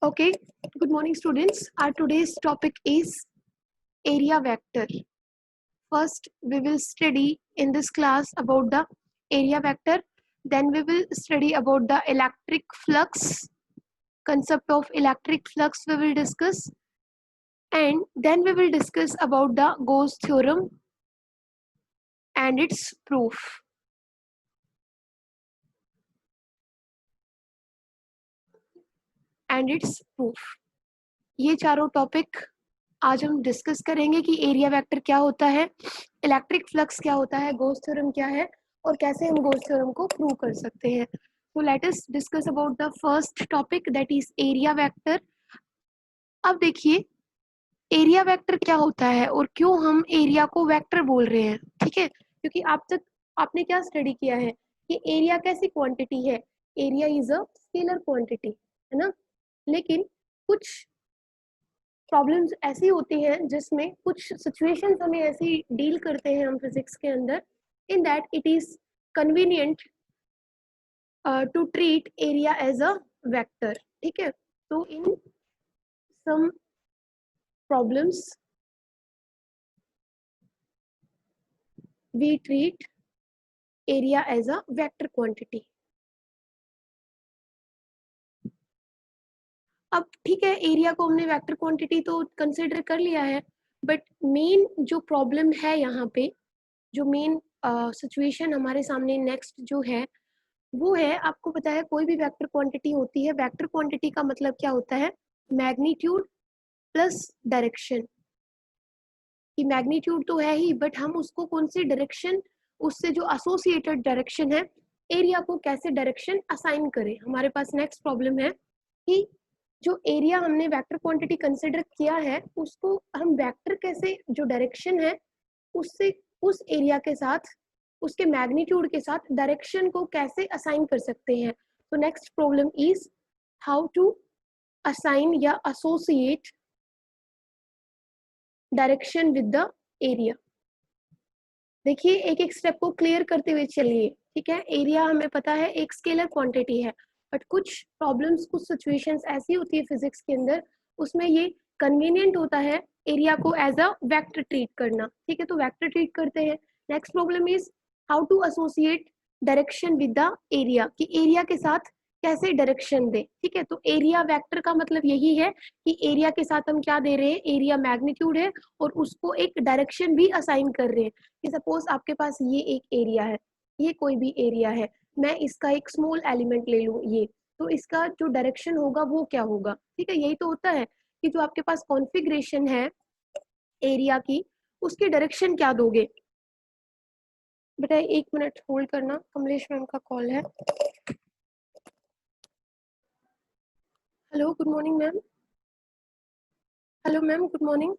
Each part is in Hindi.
Okay, good morning students. Our today's topic is area vector. First, we will study in this class about the area vector. Then we will study about the electric flux, concept of electric flux we will discuss. And then we will discuss about the Gauss theorem and its proof. ये चारों टॉपिक आज हम डिस्कस करेंगे कि एरिया वेक्टर क्या होता है, इलेक्ट्रिक फ्लक्स क्या होता है, गॉस थ्योरम क्या है और कैसे हम गॉस थ्योरम को प्रूव कर सकते हैं। So let us discuss about the first topic, that is area vector. अब देखिए एरिया वेक्टर क्या होता है और क्यों हम एरिया को वेक्टर बोल रहे हैं, ठीक है। क्योंकि आप तक आपने क्या स्टडी किया है कि एरिया कैसी क्वांटिटी है, area is a scalar quantity, है ना। लेकिन कुछ प्रॉब्लम्स ऐसी होती हैं जिसमें कुछ सिचुएशंस हमें ऐसी डील करते हैं हम फिजिक्स के अंदर, in that it is convenient to treat area as a vector, ठीक है। तो in some problems we treat area as a vector quantity. अब ठीक है, एरिया को हमने वेक्टर क्वांटिटी तो कंसिडर कर लिया है, बट मेन जो प्रॉब्लम है यहाँ पे, जो मेन सिचुएशन हमारे सामने नेक्स्ट जो है वो है, आपको पता है कोई भी वेक्टर क्वांटिटी होती है, वेक्टर क्वांटिटी का मतलब क्या होता है, मैग्नीट्यूड प्लस डायरेक्शन। कि मैग्नीट्यूड तो है ही, बट हम उसको कौन सी डायरेक्शन, उससे जो एसोसिएटेड डायरेक्शन है, एरिया को कैसे डायरेक्शन असाइन करें। हमारे पास नेक्स्ट प्रॉब्लम है कि जो एरिया हमने वेक्टर क्वांटिटी कंसिडर किया है उसको हम वेक्टर कैसे, जो डायरेक्शन है उससे उस एरिया के साथ, उसके मैग्नीट्यूड के साथ डायरेक्शन को कैसे असाइन कर सकते हैं। तो next problem is how to assign या associate direction with the area. देखिए एक एक स्टेप को क्लियर करते हुए चलिए, ठीक है। एरिया हमें पता है एक स्केलर क्वांटिटी है, बट कुछ प्रॉब्लम्स, कुछ सिचुएशंस ऐसी होती है फिजिक्स के अंदर, उसमें ये कन्वीनियंट होता है एरिया को एज अ वेक्टर ट्रीट करना, ठीक है। तो वेक्टर ट्रीट करते हैं। Next problem is how to associate direction with the area, कि एरिया के साथ कैसे डायरेक्शन दे, ठीक है। तो एरिया वेक्टर का मतलब यही है कि एरिया के साथ हम क्या दे रहे हैं, एरिया मैग्नीट्यूड है और उसको एक डायरेक्शन भी असाइन कर रहे हैं। कि सपोज आपके पास ये एक एरिया है, ये कोई भी एरिया है, मैं इसका एक स्मॉल एलिमेंट ले लूं ये, तो इसका जो डायरेक्शन होगा वो क्या होगा, ठीक है। यही तो होता है कि जो आपके पास कॉन्फ़िगरेशन है एरिया की, उसकी डायरेक्शन क्या दोगे। बेटा एक मिनट होल्ड करना, कमलेश मैम का कॉल है। Hello good morning ma'am. Hello ma'am good morning.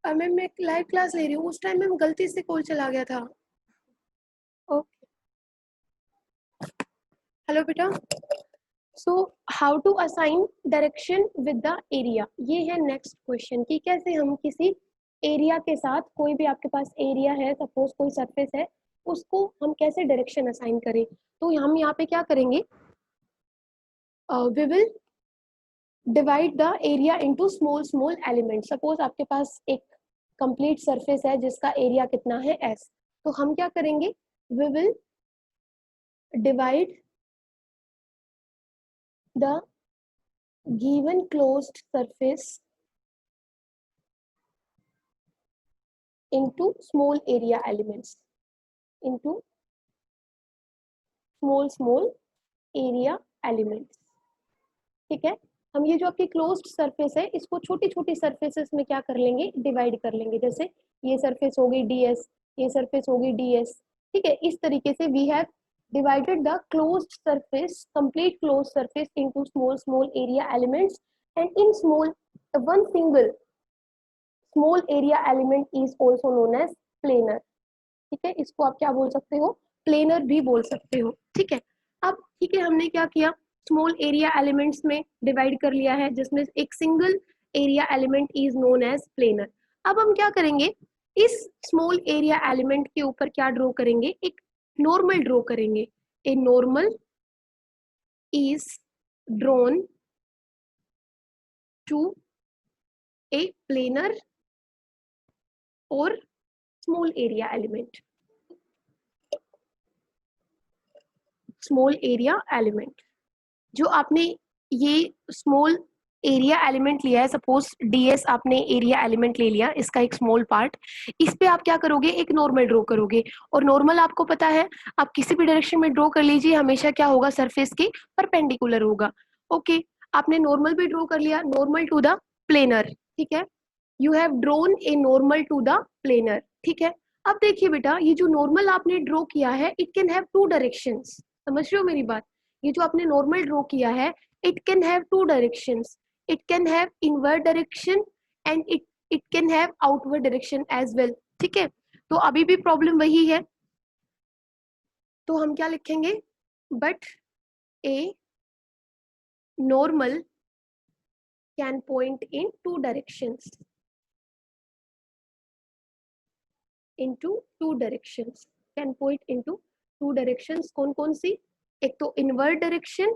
Ma'am मैं लाइव क्लास ले रही हूँ, उस टाइम मैम गलती से कॉल चला गया था। ओके हेलो बेटा। So how to assign direction with the area, ये है नेक्स्ट क्वेश्चन कि कैसे हम किसी एरिया के साथ, कोई भी आपके पास एरिया है, सपोज कोई सरफेस है, उसको हम कैसे डायरेक्शन असाइन करें। तो हम यहाँ पे क्या करेंगे, we will divide the area into small small element. Suppose आपके पास एक कंप्लीट सरफेस है जिसका एरिया कितना है s, तो हम क्या करेंगे, we will divide the given closed surface into small area elements, into small area elements, ठीक है। हम ये जो आपकी क्लोज्ड सरफेस है इसको छोटी छोटी सरफेसेस में क्या कर लेंगे, डिवाइड कर लेंगे। जैसे ये सरफेस हो गई ds, ये सरफेस हो गई ds, ठीक है। इस तरीके से we have divided the closed surface, complete closed surface into small area elements, and in one single small area element is also known as planar, ठीक है। इसको आप क्या बोल सकते हो, प्लेनर भी बोल सकते हो, ठीक है। अब ठीक है, हमने क्या किया, स्मॉल एरिया एलिमेंट्स में डिवाइड कर लिया है जिसमें एक single area element is known as planar. अब हम क्या करेंगे, इस स्मॉल एरिया एलिमेंट के ऊपर क्या ड्रॉ करेंगे, एक नॉर्मल ड्रॉ करेंगे। A normal is drawn to a planar or small area element. Small area element, जो आपने ये स्मॉल एरिया एलिमेंट लिया है, सपोज ds आपने एरिया एलिमेंट ले लिया, इसका एक स्मॉल पार्ट, इस पे आप क्या करोगे, एक नॉर्मल ड्रॉ करोगे, और नॉर्मल आपको पता है आप किसी भी डायरेक्शन में ड्रॉ कर लीजिए, हमेशा क्या होगा, सरफेस के परपेंडिकुलर होगा। ओके, आपने नॉर्मल भी ड्रॉ कर लिया, नॉर्मल टू द प्लेनर, ठीक है, you have drawn a normal to the planar, ठीक है। अब देखिए बेटा, ये जो नॉर्मल आपने ड्रॉ किया है, it can have two directions, समझ रहे हो मेरी बात, ये जो आपने नॉर्मल ड्रॉ किया है, it can have two directions, it can have inward direction and it can have outward direction as well, ठीक है। तो अभी भी प्रॉब्लम वही है, तो हम क्या लिखेंगे, but a normal can point in two directions, into two directions, can point into two directions, कौन कौन सी, एक तो इनवर्ड डायरेक्शन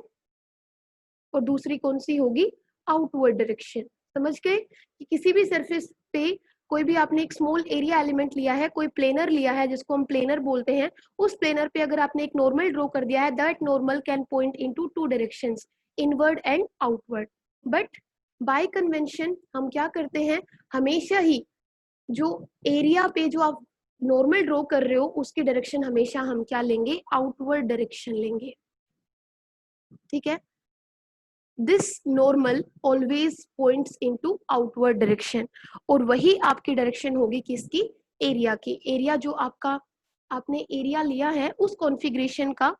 और दूसरी कौन सी होगी, आउटवर्ड डायरेक्शन। समझ गए कि किसी भी सरफेस पे कोई भी आपने एक स्मॉल एरिया एलिमेंट लिया है, कोई प्लेनर लिया है जिसको हम प्लेनर बोलते हैं, उस प्लेनर पे अगर आपने एक नॉर्मल ड्रॉ कर दिया है, that normal can point into two directions, inward and outward. But by convention हम क्या करते हैं, हमेशा ही जो एरिया पे जो आप नॉर्मल ड्रॉ कर रहे हो उसकी डायरेक्शन हमेशा हम क्या लेंगे, आउटवर्ड डायरेक्शन लेंगे, ठीक है। This normal always points into outward direction, और वही आपकी डायरेक्शन होगी किसकी, एरिया की। एरिया जो आपका आपने एरिया लिया है उस कॉन्फ़िगरेशन का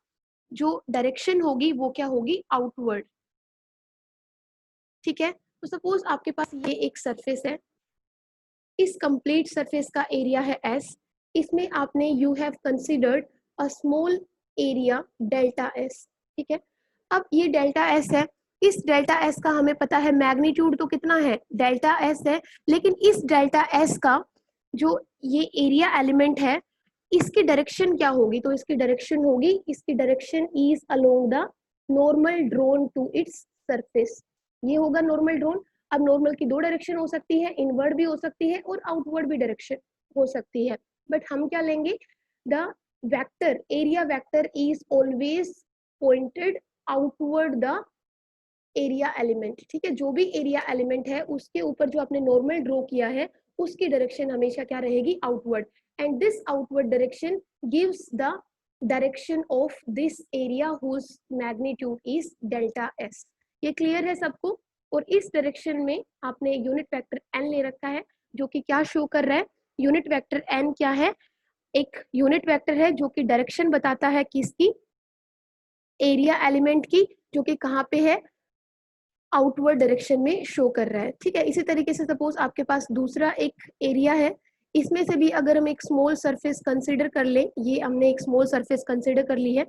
जो डायरेक्शन होगी वो क्या होगी, आउटवर्ड, ठीक है। तो सपोज आपके पास ये एक सरफेस है, इस कंप्लीट सरफेस का एरिया है S, इसमें आपने you have considered a small area delta S, ठीक है। अब ये डेल्टा S है, इस डेल्टा S का हमें पता है मैग्नीट्यूड तो कितना है, डेल्टा S है, लेकिन इस डेल्टा S का जो ये एरिया एलिमेंट है, इसकी डायरेक्शन क्या होगी, तो इसकी डायरेक्शन होगी, इसकी direction is along the normal drawn to its surface, ये होगा नॉर्मल ड्रोन। अब नॉर्मल की दो डायरेक्शन हो सकती है, इनवर्ड भी हो सकती है और आउटवर्ड भी डायरेक्शन हो सकती है, बट हम क्या लेंगे, the vector, area vector is always pointed outward the area element, ठीक है। जो भी एरिया एलिमेंट है उसके ऊपर जो आपने नॉर्मल ड्रॉ किया है उसकी डायरेक्शन हमेशा क्या रहेगी, outward, and this outward direction gives the direction of this area whose magnitude is delta S. ये क्लियर है सबको। और इस डायरेक्शन में आपने यूनिट वेक्टर n ले रखा है, जो कि क्या शो कर रहा है, यूनिट वेक्टर n क्या है, एक यूनिट वेक्टर है जो कि डायरेक्शन बताता है किसकी, एरिया एलिमेंट की, जो कि कहाँ पे है, आउटवर्ड डायरेक्शन में शो कर रहा है, ठीक है। इसी तरीके से सपोज आपके पास दूसरा एक एरिया है, इसमें से भी अगर हम एक स्मॉल सरफेस कंसीडर कर ले, ये हमने एक स्मॉल सरफेस कंसीडर कर ली है,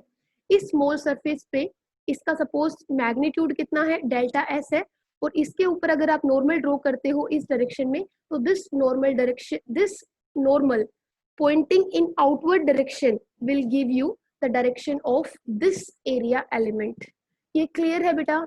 इस स्मॉल सरफेस पे इसका सपोज मैग्नीट्यूड कितना है, डेल्टा एस है, और इसके ऊपर अगर आप नॉर्मल ड्रॉ करते हो इस डायरेक्शन में, तो this normal direction, this normal pointing in outward direction will give you the direction of this area element। ये क्लियर है बेटा,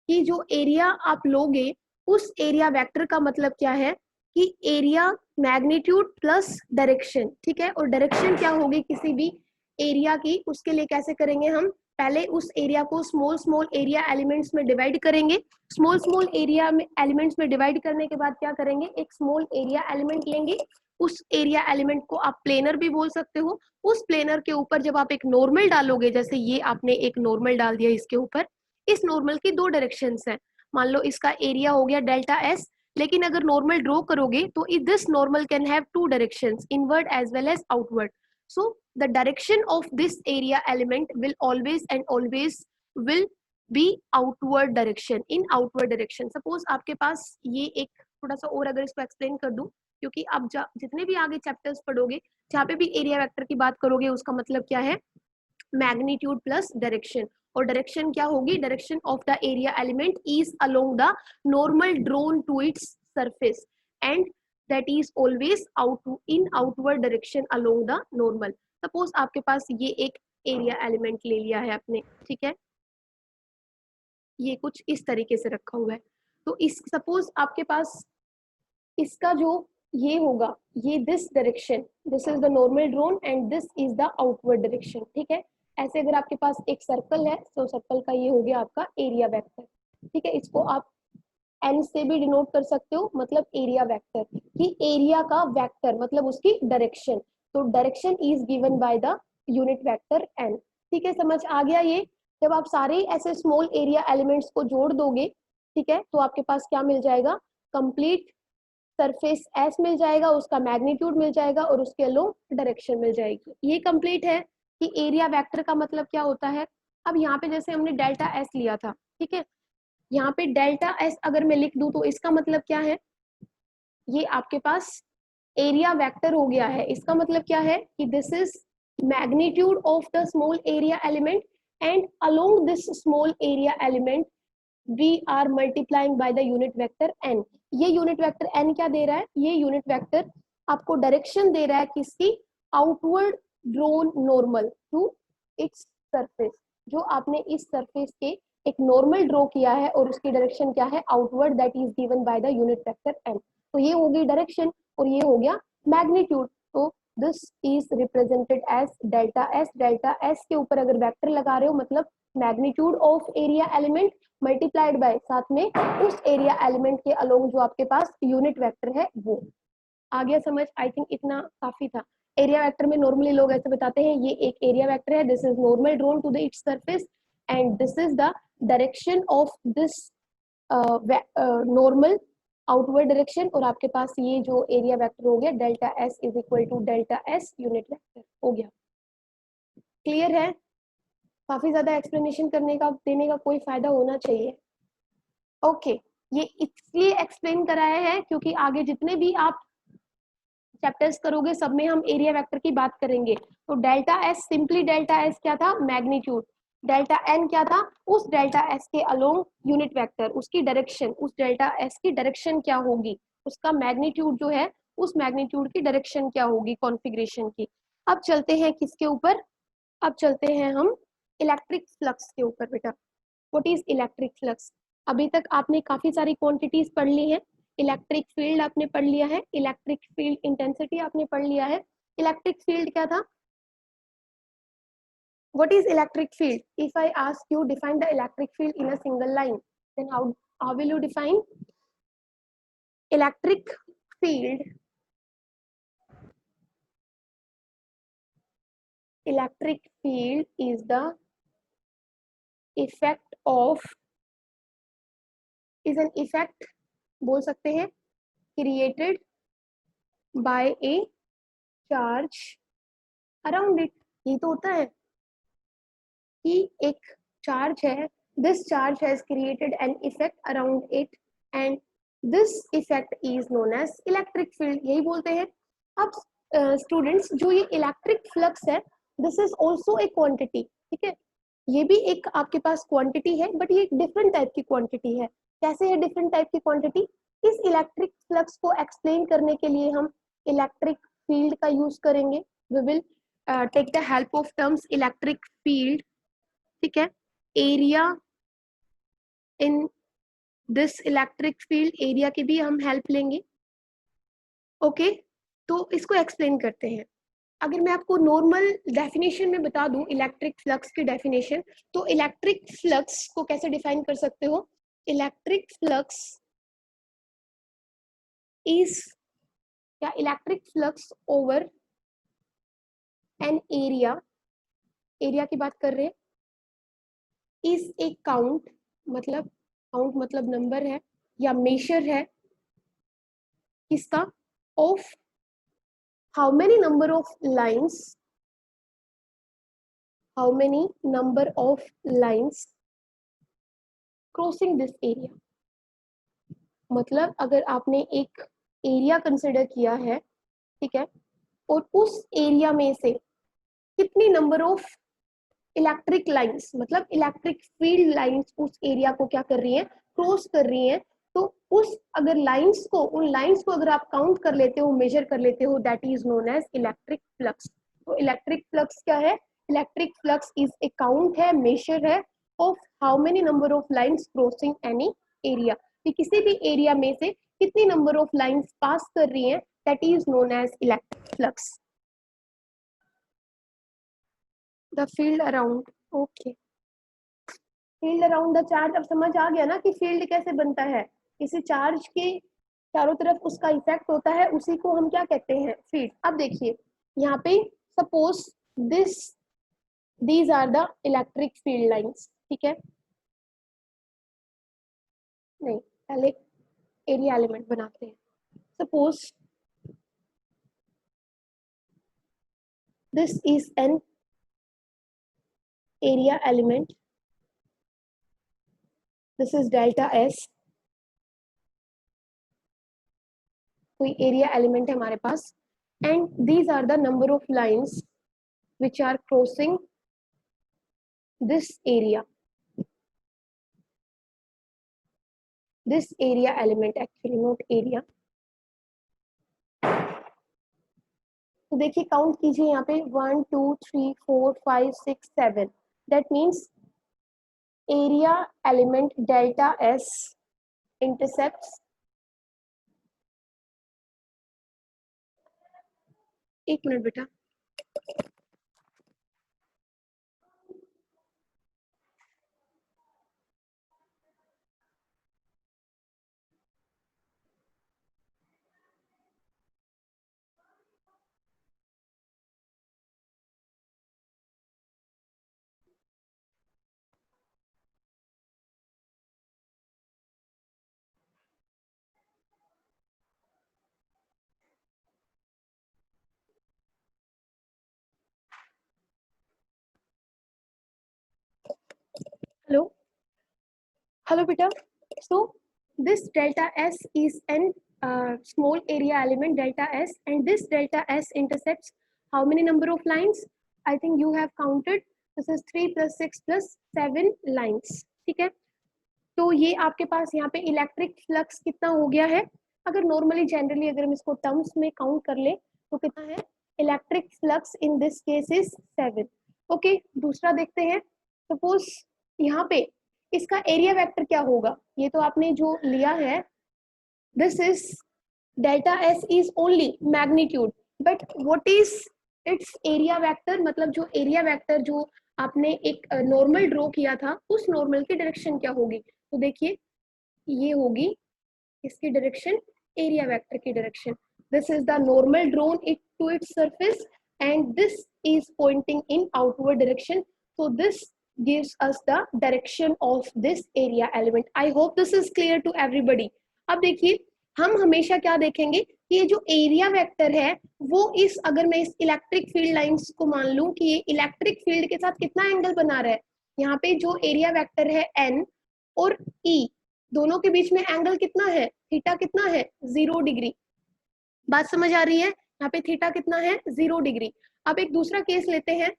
कि जो एरिया आप लोगे उस एरिया वेक्टर का मतलब क्या है, कि एरिया मैग्नीट्यूड प्लस डायरेक्शन, ठीक है। और डायरेक्शन क्या होगी किसी भी एरिया की, उसके लिए कैसे करेंगे हम, पहले उस एरिया को स्मॉल स्मॉल एरिया एलिमेंट्स में डिवाइड करेंगे, स्मॉल स्मॉल एरिया में एलिमेंट्स में डिवाइड करने के बाद क्या करेंगे, एक स्मॉल एरिया एलिमेंट लेंगे, उस एरिया एलिमेंट को आप प्लेनर भी बोल सकते हो, उस प्लेनर के ऊपर जब आप एक नॉर्मल डालोगे, जैसे ये आपने एक नॉर्मल डाल दिया इसके ऊपर, इस नॉर्मल की दो डायरेक्शंस हैं, मान लो इसका एरिया हो गया डेल्टा एस, लेकिन अगर नॉर्मल ड्रॉ करोगे तो this normal can have two directions, inward as well as outward, so the direction of this area element will always will be outward direction, in outward direction। suppose आपके पास ये एक थोड़ा सा और अगर इसको एक्सप्लेन कर दूं, क्योंकि आप जितने भी आगे चैप्टर्स पढ़ोगे जहाँ पे भी एरिया वेक्टर की बात करोगे उसका मतलब क्या है, मैग्नीट्यूड प्लस डायरेक्शन, और डायरेक्शन क्या होगी, direction of the area element is along the normal drawn to its surface and that is always in outward direction along the normal। suppose आपके पास ये एक एरिया एलिमेंट ले लिया है आपने, ठीक है, ये कुछ इस तरीके से रखा हुआ है। तो इस सपोज आपके पास इसका जो ये होगा, ये this direction, this is the normal drone and this is the outward direction, ठीक है। ऐसे अगर आपके पास एक सर्कल है तो सर्कल का ये हो गया आपका एरिया वेक्टर, ठीक है। इसको आप एन से भी डिनोट कर सकते हो, मतलब एरिया वेक्टर, कि एरिया का वेक्टर मतलब उसकी डायरेक्शन। तो direction is given by the unit vector N, ठीक है। समझ आ गया ये। जब आप सारे ऐसे स्मॉल एरिया एलिमेंट्स को जोड़ दोगे, ठीक है, तो आपके पास क्या मिल जाएगा, कंप्लीट सरफेस एस मिल जाएगा, उसका मैग्नीट्यूड मिल जाएगा और उसके अलोंग डायरेक्शन मिल जाएगी। ये कंप्लीट है कि एरिया वेक्टर का मतलब क्या होता है। अब यहाँ पे जैसे हमने डेल्टा एस लिया था, ठीक है, यहाँ पे डेल्टा एस अगर मैं लिख दूं तो इसका मतलब क्या है, ये आपके पास एरिया वेक्टर हो गया है। इसका मतलब क्या है कि this is magnitude of the small area element and along this small area element we are multiplying by the unit vector n। ये यूनिट वेक्टर n क्या दे रहा है, ये यूनिट वेक्टर आपको डायरेक्शन दे रहा है किसकी, outward drawn normal to its surface. जो आपने इस सरफेस के एक नॉर्मल ड्रॉ किया है और उसकी डायरेक्शन क्या है, outward, that is given by the unit vector n। तो ये हो गई डायरेक्शन और ये हो गया मैग्नीट्यूड। तो this is represented as delta S. Delta S के ऊपर अगर वेक्टर लगा रहे हो मतलब magnitude of area element multiplied by साथ में उस एरिया एलिमेंट के अलोंग जो आपके पास यूनिट वेक्टर है वो। आ गया समझ, आई थिंक इतना काफी था। एरिया वेक्टर में नॉर्मली लोग ऐसे बताते हैं ये एक एरिया वेक्टर है, this is normal drawn to the its surface and this is the direction of this normal outward direction. और आपके पास ये जो एरिया वेक्टर हो गया delta S is equal to delta S unit vector हो गया। क्लियर है, काफी ज्यादा एक्सप्लेनेशन करने का देने का कोई फायदा होना चाहिए। ओके ये इसलिए एक्सप्लेन कराया है क्योंकि आगे जितने भी आप चैप्टर्स करोगे सब में हम एरिया वेक्टर की बात करेंगे। तो delta S, simply delta S क्या था, मैग्नीट्यूड। डेल्टा एन क्या था, उस डेल्टा एस के अलोंग यूनिट वेक्टर, उसकी डायरेक्शन, उस डेल्टा एस की डायरेक्शन क्या होगी, उसका मैग्नीट्यूड जो है उस मैग्नीट्यूड की डायरेक्शन क्या होगी कॉन्फ़िगरेशन की। अब चलते हैं किसके ऊपर, अब चलते हैं हम इलेक्ट्रिक फ्लक्स के ऊपर। बेटा व्हाट इज इलेक्ट्रिक फ्लक्स, अभी तक आपने काफी सारी क्वांटिटीज पढ़ ली हैं। इलेक्ट्रिक फील्ड आपने पढ़ लिया है, इलेक्ट्रिक फील्ड इंटेंसिटी आपने पढ़ लिया है। इलेक्ट्रिक फील्ड क्या था, what is electric field, if I ask you define the electric field in a single line then how will you define electric field. Electric field is the effect of, is an effect बोल सकते हैं created by a charge around it. ये तो होता है कि एक चार्ज है, this charge has created an effect around it and this effect is known as electric field, यही बोलते हैं। अब स्टूडेंट्स जो ये इलेक्ट्रिक फ्लक्स है this is also a quantity, ठीक है, ये भी एक आपके पास क्वांटिटी है बट ये एक डिफरेंट टाइप की क्वांटिटी है। कैसे है डिफरेंट टाइप की क्वांटिटी, इस इलेक्ट्रिक फ्लक्स को एक्सप्लेन करने के लिए हम इलेक्ट्रिक फील्ड का यूज करेंगे। We will take the help of terms electric field, ठीक है, area in this electric field, area की भी हम हेल्प लेंगे। ओके तो इसको एक्सप्लेन करते हैं। अगर मैं आपको नॉर्मल डेफिनेशन में बता दूं इलेक्ट्रिक फ्लक्स की डेफिनेशन, तो इलेक्ट्रिक फ्लक्स को कैसे डिफाइन कर सकते हो, इलेक्ट्रिक फ्लक्स इज क्या, electric flux over an area, area की बात कर रहे हैं, इज ए काउंट, मतलब काउंट मतलब नंबर है या मेजर है किसका, of how many number of lines, how many number of lines crossing this area। मतलब अगर आपने एक एरिया कंसिडर किया है, ठीक है, और उस एरिया में से कितनी नंबर ऑफ इलेक्ट्रिक लाइंस, मतलब इलेक्ट्रिक फील्ड लाइंस उस एरिया को क्या कर रही हैं, क्रॉस कर रही हैं, तो उस अगर लाइंस को, उन लाइंस को अगर आप काउंट कर लेते हो, मेजर कर लेते हो, that is known as electric flux. तो इलेक्ट्रिक फ्लक्स क्या है, electric flux is a count है, मेजर है of how many number of lines crossing any area, कि किसी भी एरिया में से कितनी नंबर ऑफ लाइंस पास कर रही हैं, that is known as electric flux. The field around, okay, field around the charge, अब समझ आ गया ना कि फील्ड कैसे बनता है, किसी चार्ज के चारों तरफ उसका इफेक्ट होता है, उसी को हम क्या कहते हैं, फील्ड। अब देखिए यहाँ पे suppose this these are the electric field lines, ठीक है, नहीं पहले एरिया एलिमेंट बनाते हैं। Suppose this is an area element, this is delta S, कोई एरिया एलिमेंट है हमारे पास, and these are the number of lines which are crossing this area element, actually not area। तो देखिए काउंट कीजिए यहाँ पे 1 2 3 4 5 6 7, that means area element delta S intercepts, एक मिनट बेटा, हेलो हेलो बेटा। So this delta S is an small area element delta s, and this delta s intersects how many number of lines? I think you have counted, this is 3 plus 6 plus 7 lines, ठीक है। तो ये आपके पास यहाँ पे इलेक्ट्रिक फ्लक्स कितना हो गया है, अगर नॉर्मली जनरली अगर हम इसको टर्म्स में काउंट कर ले तो कितना है, electric flux in this case is 7। Okay, दूसरा देखते हैं, सपोज यहाँ पे इसका एरिया वेक्टर क्या होगा, ये तो आपने जो लिया है, this is delta S is only magnitude, but what is it's area vector, मतलब जो एरिया वेक्टर जो आपने एक नॉर्मल ड्रॉ किया था, उस नॉर्मल की डायरेक्शन क्या होगी, तो देखिए ये होगी इसकी डायरेक्शन, एरिया वेक्टर की direction, this is the normal drawn it to its surface and this is pointing in outward direction, so this gives us the direction of this area element। I hope this is clear to everybody। अब देखिए हम हमेशा क्या देखेंगे कि ये जो एरिया वेक्टर है वो इस, अगर मैं इस इलेक्ट्रिक फील्ड लाइंस को मान लूं कि ये इलेक्ट्रिक फील्ड के साथ कितना एंगल बना रहा है, यहाँ पे जो एरिया वेक्टर है एन और ई, दोनों के बीच में एंगल कितना है, थीटा कितना है, 0 डिग्री। बात समझ आ रही है, यहाँ पे थीटा कितना है, 0 डिग्री। अब एक दूसरा केस लेते हैं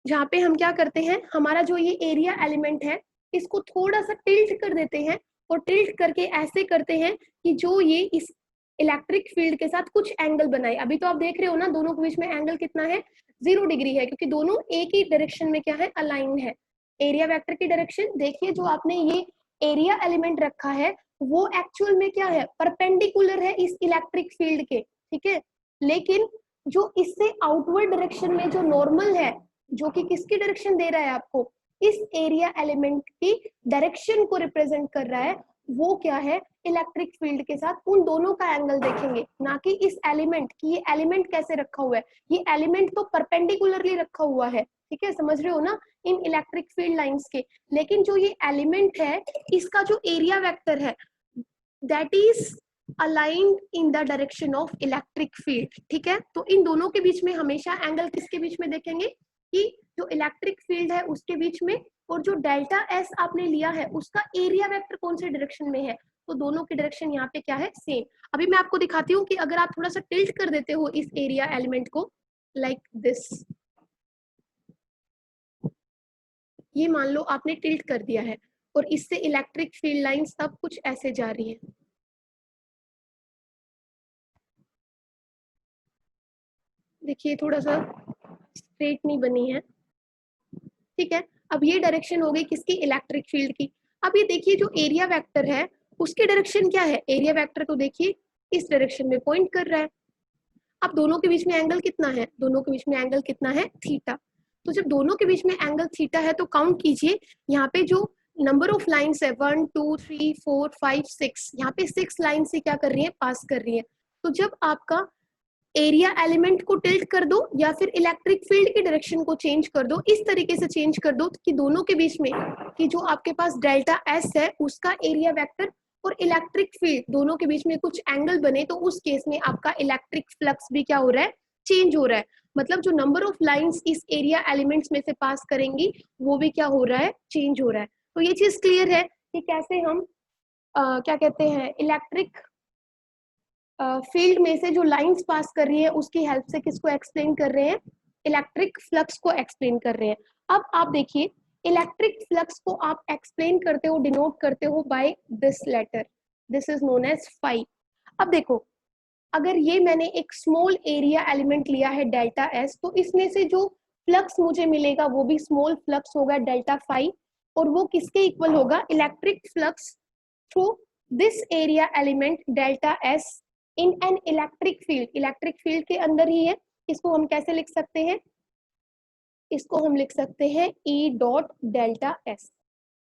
जहाँ पे हम क्या करते हैं, हमारा जो ये एरिया एलिमेंट है इसको थोड़ा सा टिल्ट कर देते हैं, और टिल्ट करके ऐसे करते हैं कि जो ये इस इलेक्ट्रिक फील्ड के साथ कुछ एंगल बनाए। अभी तो आप देख रहे हो ना दोनों के बीच में एंगल कितना है, 0 डिग्री है, क्योंकि दोनों एक ही डायरेक्शन में क्या है, अलाइन है। एरिया वेक्टर की डायरेक्शन देखिए, जो आपने ये एरिया एलिमेंट रखा है वो एक्चुअल में क्या है, परपेंडिकुलर है इस इलेक्ट्रिक फील्ड के, ठीक है, लेकिन जो इससे आउटवर्ड डायरेक्शन में जो नॉर्मल है, जो कि किसकी डायरेक्शन दे रहा है आपको, इस एरिया एलिमेंट की डायरेक्शन को रिप्रेजेंट कर रहा है, वो क्या है, इलेक्ट्रिक फील्ड के साथ उन दोनों का एंगल देखेंगे, ना कि इस एलिमेंट की, ये एलिमेंट कैसे रखा हुआ है, ये एलिमेंट तो परपेंडिकुलरली रखा हुआ है, ठीक है, समझ रहे हो ना, इन इलेक्ट्रिक फील्ड लाइंस के, लेकिन जो ये एलिमेंट है इसका जो एरिया वेक्टर है that is aligned in the direction of electric field, ठीक है। तो इन दोनों के बीच में हमेशा एंगल किसके बीच में देखेंगे, कि जो इलेक्ट्रिक फील्ड है उसके बीच में, और जो डेल्टा एस आपने लिया है उसका एरिया वेक्टर कौन से डायरेक्शन में है, तो दोनों की डायरेक्शन यहाँ पे क्या है, सेम। अभी मैं आपको दिखाती हूँ कि अगर आप थोड़ा सा टिल्ट कर देते हो इस एरिया एलिमेंट को लाइक दिस, ये मान लो आपने टिल्ट कर दिया है, और इससे इलेक्ट्रिक फील्ड लाइंस अब कुछ ऐसे जा रही है, देखिए थोड़ा सा स्ट्रेट नहीं बनी है, ठीक है। अब ये डायरेक्शन हो गई किसकी, इलेक्ट्रिक फील्ड की। अब ये देखिए जो एरिया वेक्टर है उसकी डायरेक्शन क्या है, एरिया वेक्टर तो देखिए इस डायरेक्शन में पॉइंट कर रहा है। अब दोनों के बीच में एंगल कितना है, दोनों के बीच में एंगल कितना है, थीटा। तो जब दोनों के बीच में एंगल थीटा है तो काउंट कीजिए यहाँ पे जो नंबर ऑफ लाइन्स है 1 2 3 4 5 6, यहाँ पे 6 लाइन से क्या कर रही है, पास कर रही है। तो जब आपका एरिया एलिमेंट को टिल्ट कर दो या फिर इलेक्ट्रिक फील्ड की डायरेक्शन को चेंज कर दो, इस तरीके से चेंज कर दो कि दोनों के बीच में कि जो आपके पास डेल्टा एस है उसका एरिया वेक्टर और इलेक्ट्रिक फील्ड दोनों के बीच में कुछ एंगल बने, तो उस केस में आपका इलेक्ट्रिक फ्लक्स भी क्या हो रहा है, चेंज हो रहा है। मतलब जो नंबर ऑफ लाइंस इस एरिया एलिमेंट्स में से पास करेंगी वो भी क्या हो रहा है, चेंज हो रहा है। तो ये चीज क्लियर है कि कैसे हम क्या कहते हैं इलेक्ट्रिक फील्ड में से जो लाइंस पास कर रही है उसकी हेल्प से किसको एक्सप्लेन कर रहे हैं, इलेक्ट्रिक फ्लक्स को एक्सप्लेन कर रहे हैं। अब आप देखिए इलेक्ट्रिक फ्लक्स को आप एक्सप्लेन करते हो, डिनोट करते हो by this letter, this is known as phi. अब देखो अगर ये मैंने एक स्मॉल एरिया एलिमेंट लिया है डेल्टा एस, तो इसमें से जो फ्लक्स मुझे मिलेगा वो भी स्मॉल फ्लक्स होगा डेल्टा फाई, और वो किसके इक्वल होगा, electric flux through this area element delta S in an electric field, electric field के अंदर ही है। इसको हम कैसे लिख सकते हैं, इसको हम लिख सकते हैं ई डॉट डेल्टा एस,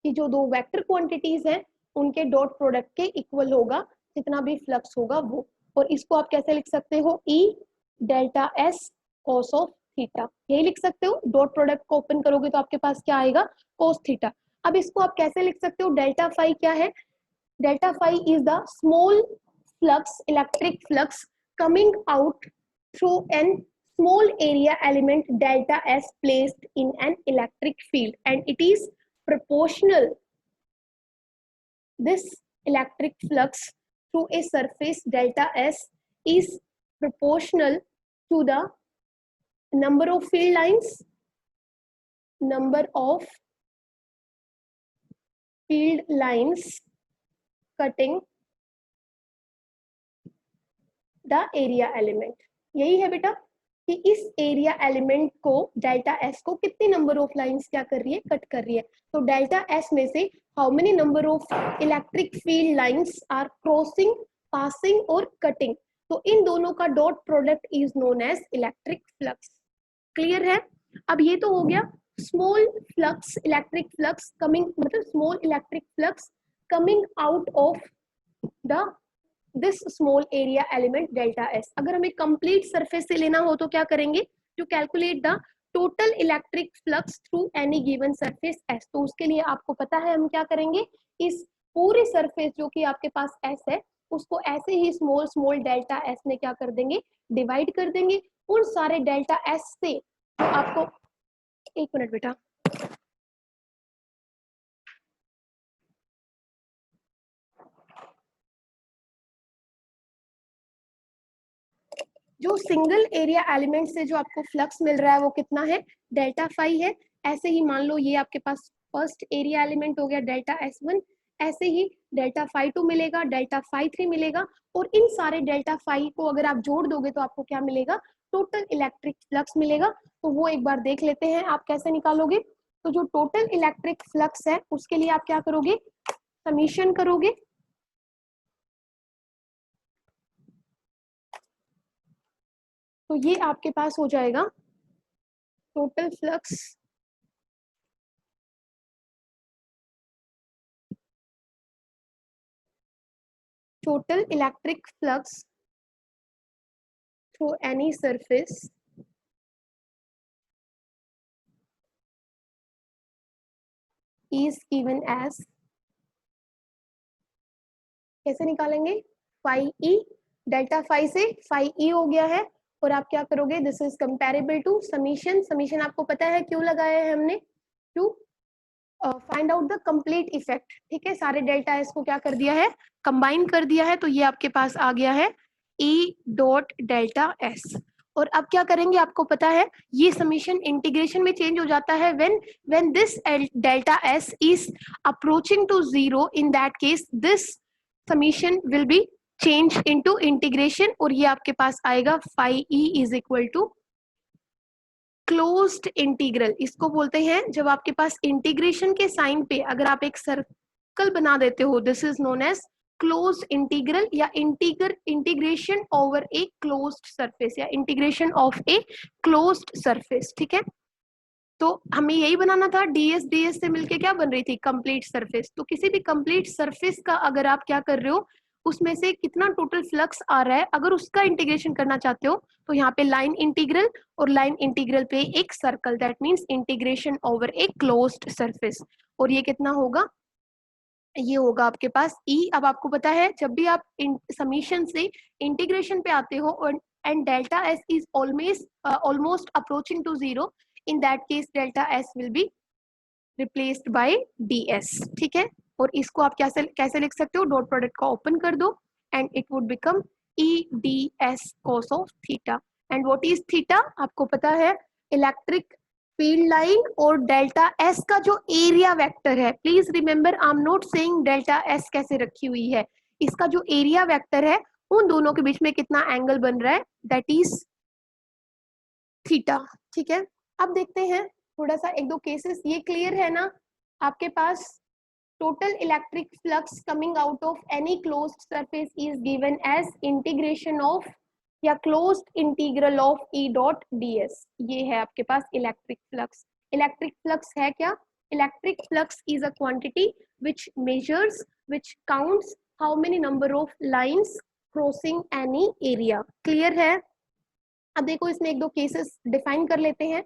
कि जो दो वेक्टर क्वांटिटीज हैं उनके डॉट प्रोडक्ट के इक्वल होगा जितना भी फ्लक्स होगा वो। और इसको आप कैसे लिख सकते हो, ई delta S cos of theta, यही लिख सकते हो। डॉट प्रोडक्ट को ओपन करोगे तो आपके पास क्या आएगा, कॉस थीटा। अब इसको आप कैसे लिख सकते हो, डेल्टा फाई क्या है, delta phi is the small flux, electric flux coming out through an small area element delta S placed in an electric field, and it is proportional, this electric flux through a surface delta S is proportional to the number of field lines, number of field lines cutting the area element. यही है बेटा कि इस एरिया एलिमेंट को डेल्टा एस को कितनी नंबर ऑफ लाइंस क्या कर रही है, कट कर रही है। तो डेल्टा एस में से how many number of electric field lines are crossing, passing और कटिंग, तो इन दोनों का dot product is known as electric flux. Clear है। अब ये तो हो गया small flux, electric flux coming, मतलब small electric flux coming out of the this small area element delta S. अगर हमें कंप्लीट सरफेस से लेना हो तो क्या करेंगे, to calculate the total electric flux through any given surface S, तो उसके लिए आपको पता है हम क्या करेंगे, इस पूरे सरफेस जो कि आपके पास एस है उसको ऐसे ही स्मॉल स्मॉल डेल्टा एस में क्या कर देंगे, डिवाइड कर देंगे। उन सारे डेल्टा एस से तो आपको, एक मिनट बेटा, जो सिंगल एरिया एलिमेंट से जो आपको फ्लक्स मिल रहा है वो कितना है, डेल्टा फाई है। ऐसे ही मान लो ये आपके पास फर्स्ट एरिया एलिमेंट हो गया डेल्टा एस वन, ऐसे ही डेल्टा फाई टू मिलेगा, डेल्टा फाई थ्री मिलेगा, और इन सारे डेल्टा फाई को अगर आप जोड़ दोगे तो आपको क्या मिलेगा, टोटल इलेक्ट्रिक फ्लक्स मिलेगा। तो वो एक बार देख लेते हैं आप कैसे निकालोगे। तो जो टोटल इलेक्ट्रिक फ्लक्स है उसके लिए आप क्या करोगे, समीशन करोगे, तो ये आपके पास हो जाएगा total flux total electric flux through any surface is given as, कैसे निकालेंगे, फाई ई, डेल्टा फाई से फाई ई हो गया है, और आप क्या करोगे, this is comparable to summation, summation आपको पता है क्यों लगाया है हमने, to find out the complete effect. ठीक है, सारे डेल्टा एस को क्या कर दिया है, कंबाइन कर दिया है, तो ये आपके पास आ गया है ई डॉट डेल्टा एस। और अब क्या करेंगे, आपको पता है ये समीशन इंटीग्रेशन में चेंज हो जाता है when this delta S is approaching to zero, in that case this summation will be change into integration, और ये आपके पास आएगा phi E is equal to closed integral इसको बोलते हैं, जब आपके पास इंटीग्रेशन के साइन पे अगर आप एक सर्कल बना देते हो, this is known as closed integral या integration over a closed surface या integration of a closed surface. ठीक है, तो हमें यही बनाना था, डीएस डीएस से मिलके क्या बन रही थी, कंप्लीट सरफेस। तो किसी भी कंप्लीट सरफेस का अगर आप क्या कर रहे हो, उसमें से कितना टोटल फ्लक्स आ रहा है, अगर उसका इंटीग्रेशन करना चाहते हो तो यहाँ पे लाइन इंटीग्रल और लाइन इंटीग्रल पे एक circle, that means integration over a closed surface. और ये कितना होगा, ये होगा आपके पास E। अब आपको पता है जब भी आप समीशन से इंटीग्रेशन पे आते हो और and delta S is almost approaching to 0, in that case delta S will be replaced by ds। ठीक है, और इसको आप कैसे कैसे लिख सकते हो, डॉट प्रोडक्ट का ओपन कर दो and it would become EDS cos of theta. And what is theta, आपको पता है इलेक्ट्रिक फील्ड लाइन और डेल्टा S का जो एरिया वेक्टर है, please remember I am not saying delta S कैसे रखी हुई है, इसका जो एरिया वेक्टर है उन दोनों के बीच में कितना एंगल बन रहा है, दैट इज थीटा। ठीक है, अब देखते हैं थोड़ा सा एक दो केसेस, ये क्लियर है ना आपके पास। Total electric flux coming out of any closed surface is given as integration of या closed integral of E dot ds। ये है आपके पास इलेक्ट्रिक फ्लक्स। इलेक्ट्रिक फ्लक्स है क्या, electric flux is a quantity which measures which counts how many number of lines crossing any area. Clear है, अब देखो इसमें एक दो केसेस डिफाइन कर लेते हैं।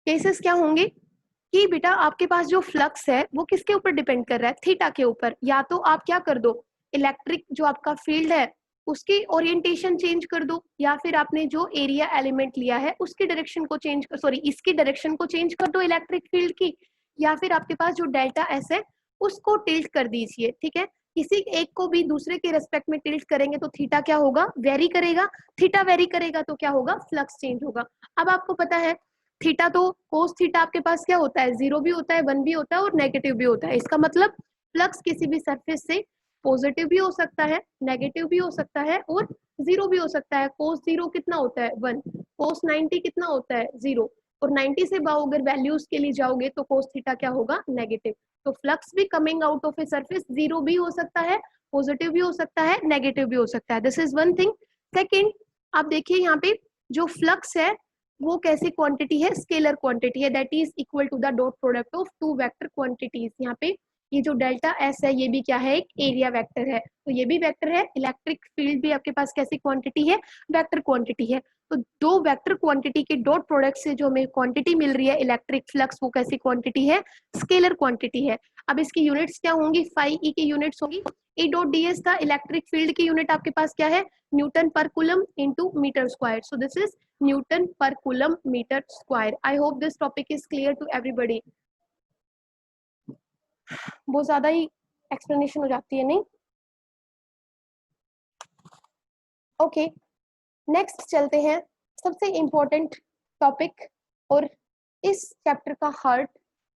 केसेस क्या होंगे कि बेटा आपके पास जो फ्लक्स है वो किसके ऊपर डिपेंड कर रहा है, थीटा के ऊपर। या तो आप क्या कर दो, इलेक्ट्रिक जो आपका फील्ड है उसकी ओरिएंटेशन चेंज कर दो, या फिर आपने जो एरिया एलिमेंट लिया है उसकी डायरेक्शन को चेंज कर, सॉरी इसकी डायरेक्शन को चेंज कर दो इलेक्ट्रिक फील्ड की, या फिर आपके पास जो डेल्टा एस है उसको टिल्ट कर दीजिए। ठीक है, किसी एक को भी दूसरे के रेस्पेक्ट में टिल्ट करेंगे तो थीटा क्या होगा, वेरी करेगा। थीटा वेरी करेगा तो क्या होगा, फ्लक्स चेंज होगा। अब आपको पता है थीटा तो कोस थीटा आपके पास क्या होता है, 0 भी होता है, 1 भी होता है और नेगेटिव भी होता है। इसका मतलब फ्लक्स किसी भी सरफेस से पॉजिटिव भी हो सकता है, नेगेटिव भी हो सकता है और 0 भी हो सकता है। कोस 0 कितना होता है 1, कोस 90 कितना होता है 0, और 90 से बाहर अगर वैल्यूज के लिए जाओगे तो कोस थीटा क्या होगा, नेगेटिव। तो फ्लक्स भी coming out of a surface 0 भी हो सकता है, पॉजिटिव भी हो सकता है, नेगेटिव भी हो सकता है। This is one thing. Second, आप देखिए यहाँ पे जो फ्लक्स है वो कैसी क्वांटिटी है, स्केलर क्वांटिटी है, that is equal to the dot product of two vector quantities. यहाँ पे ये जो डेल्टा एस है ये भी क्या है, एक एरिया वेक्टर है, तो ये भी वेक्टर है। इलेक्ट्रिक फील्ड भी आपके पास कैसी क्वांटिटी है, वेक्टर क्वांटिटी है। तो दो वेक्टर क्वांटिटी के डॉट प्रोडक्ट से जो हमें क्वांटिटी मिल रही है इलेक्ट्रिक फ्लक्स, वो कैसी क्वांटिटी है, स्केलर क्वांटिटी है। अब इसकी यूनिट्स क्या होंगी, फाई ई की यूनिट्स होगी। ई डॉट डी एस था, इलेक्ट्रिक फील्ड की यूनिट आपके पास क्या है, newton per coulomb into metre square. So this is newton per coulomb metre square. I hope this topic is clear to everybody. बहुत ज्यादा ही एक्सप्लेनेशन हो जाती है नहीं। ओके, नेक्स्ट चलते हैं सबसे इंपॉर्टेंट टॉपिक और इस चैप्टर का heart,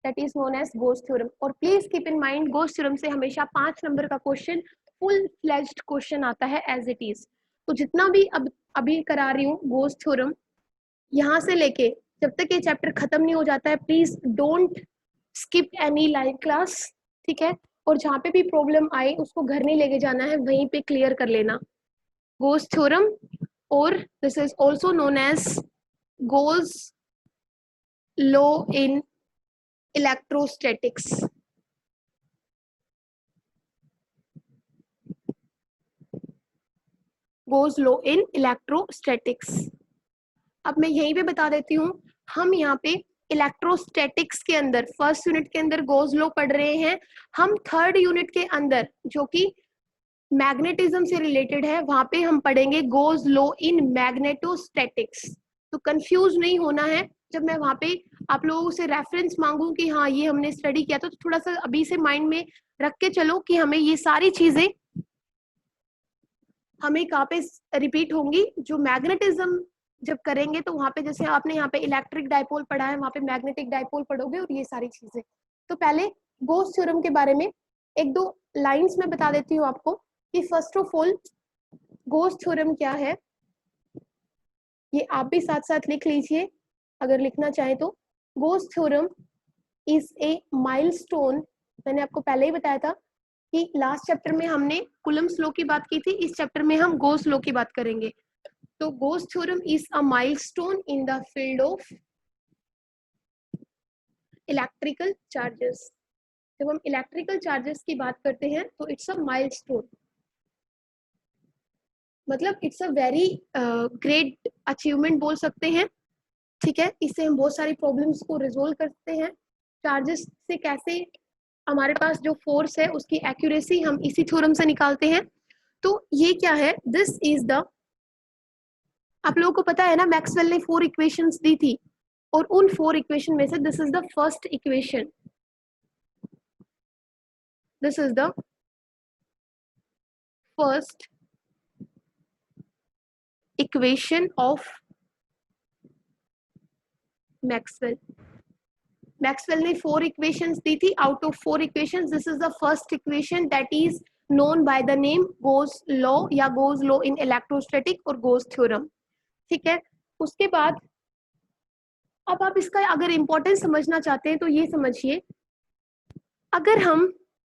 that is known as Gauss theorem. और please keep in mind Gauss theorem से हमेशा 5 नंबर का क्वेश्चन, फुल फ्लेज्ड क्वेश्चन आता है एज इट इज। तो जितना भी अब अभी करा रही हूँ गोस थ्योरम, यहाँ से लेके जब तक ये चैप्टर खत्म नहीं हो जाता है, please don't skip any live class. ठीक है, और जहाँ पे भी प्रॉब्लम आए उसको घर नहीं लेके जाना है, वहीं पे क्लियर कर लेना गोस थ्योरम। और this is also known as Gauss law in electrostatics. Gauss law in electrostatics. अब मैं यहीं पे बता देती हूँ, हम यहाँ पे इलेक्ट्रोस्टैटिक्स के अंदर फर्स्ट यूनिट के अंदर गोस लॉ पढ़ रहे हैं। हम थर्ड यूनिट के अंदर जो कि मैग्नेटिज्म से रिलेटेड है, वहां पे हम पढ़ेंगे गोस लॉ इन मैग्नेटोस्टैटिक्स। तो कंफ्यूज नहीं होना है, जब मैं वहां पे आप लोगों से रेफरेंस मांगू कि हाँ ये हमने स्टडी किया, तो थोड़ा सा अभी से माइंड में रख के चलो कि हमें ये सारी चीजें हमें कहाँ पे रिपीट होंगी। जो मैग्नेटिज्म जब करेंगे तो वहां पे जैसे आपने यहाँ पे इलेक्ट्रिक डाइपोल पढ़ा है, वहां पे मैग्नेटिक डाइपोल पढ़ोगे और ये सारी चीजें। तो पहले गोस थ्योरम के बारे में एक दो लाइंस में बता देती हूँ आपको कि first of all goes theorem क्या है, ये आप भी साथ साथ लिख लीजिए। अगर लिखना चाहे तो गोस थ्योरम इज ए माइलस्टोन। मैंने आपको पहले ही बताया था कि लास्ट चैप्टर में हमने कुलम्स लॉ की बात की थी, इस चैप्टर में हम गोस लॉ की बात करेंगे। तो गोस theorem is a milestone in the field of electrical charges. जब हम इलेक्ट्रिकल चार्जेस की बात करते हैं तो इट्स अ माइलस्टोन, मतलब it's a very great achievement बोल सकते हैं। ठीक है, इससे हम बहुत सारी प्रॉब्लम्स को रिजोल्व करते हैं। चार्जेस से कैसे हमारे पास जो फोर्स है उसकी एक्यूरेसी हम इसी थ्योरम से निकालते हैं। तो ये क्या है, दिस इज द, आप लोगों को पता है ना मैक्सवेल ने 4 इक्वेशंस दी थी, और उन 4 इक्वेशन में से this is the first equation, this is the first equation of Maxwell. Maxwell ने 4 इक्वेशंस दी थी, out of 4 equations this is the first equation that is known by the name goes law या गोस लॉ इन इलेक्ट्रोस्टैटिक और गोस थ्योरम। ठीक है, उसके बाद अब आप इसका अगर इंपॉर्टेंस समझना चाहते हैं तो ये समझिए, अगर हम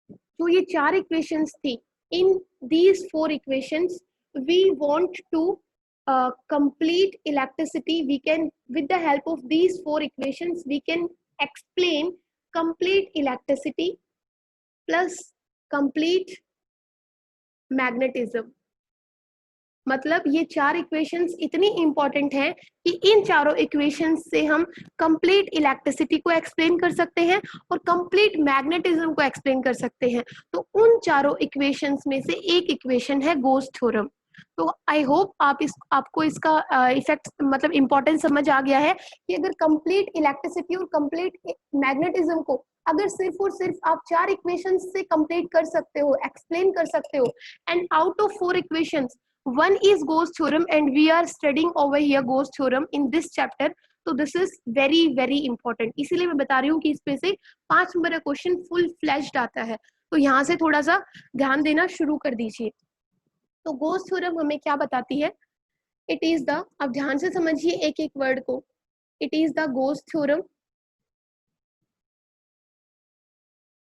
जो ये 4 इक्वेशंस थी, in these 4 equations we want to complete electricity, we can, with the help of these 4 equations we can explain complete electricity plus complete magnetism। मतलब ये 4 इक्वेशंस इतनी इंपॉर्टेंट हैं कि इन चारों इक्वेशंस से हम कंप्लीट इलेक्ट्रिसिटी को एक्सप्लेन कर सकते हैं और कंप्लीट मैग्नेटिज्म को एक्सप्लेन कर सकते हैं। तो उन चारों इक्वेशंस में से एक इक्वेशन है गोस थ्योरम। तो आई होप आपको इसका इफेक्ट मतलब इम्पोर्टेंस समझ आ गया है कि अगर कंप्लीट इलेक्ट्रिसिटी और कंप्लीट मैग्नेटिज्म को अगर सिर्फ और सिर्फ आप 4 इक्वेशंस से कंप्लीट कर सकते हो, एक्सप्लेन कर सकते हो, and out of 4 equations one is Gauss theorem and we are studying over here Gauss theorem in this chapter, तो this is very very important. इसीलिए मैं बता रही हूँ कि इस पे से 5 नंबर का क्वेश्चन फुल फ्लैश्ड आता है, तो यहाँ से थोड़ा सा ध्यान देना शुरू कर दीजिए। तो Gauss theorem हमें क्या बताती है, इट इज द, अब ध्यान से समझिए एक एक वर्ड को, it is the Gauss theorem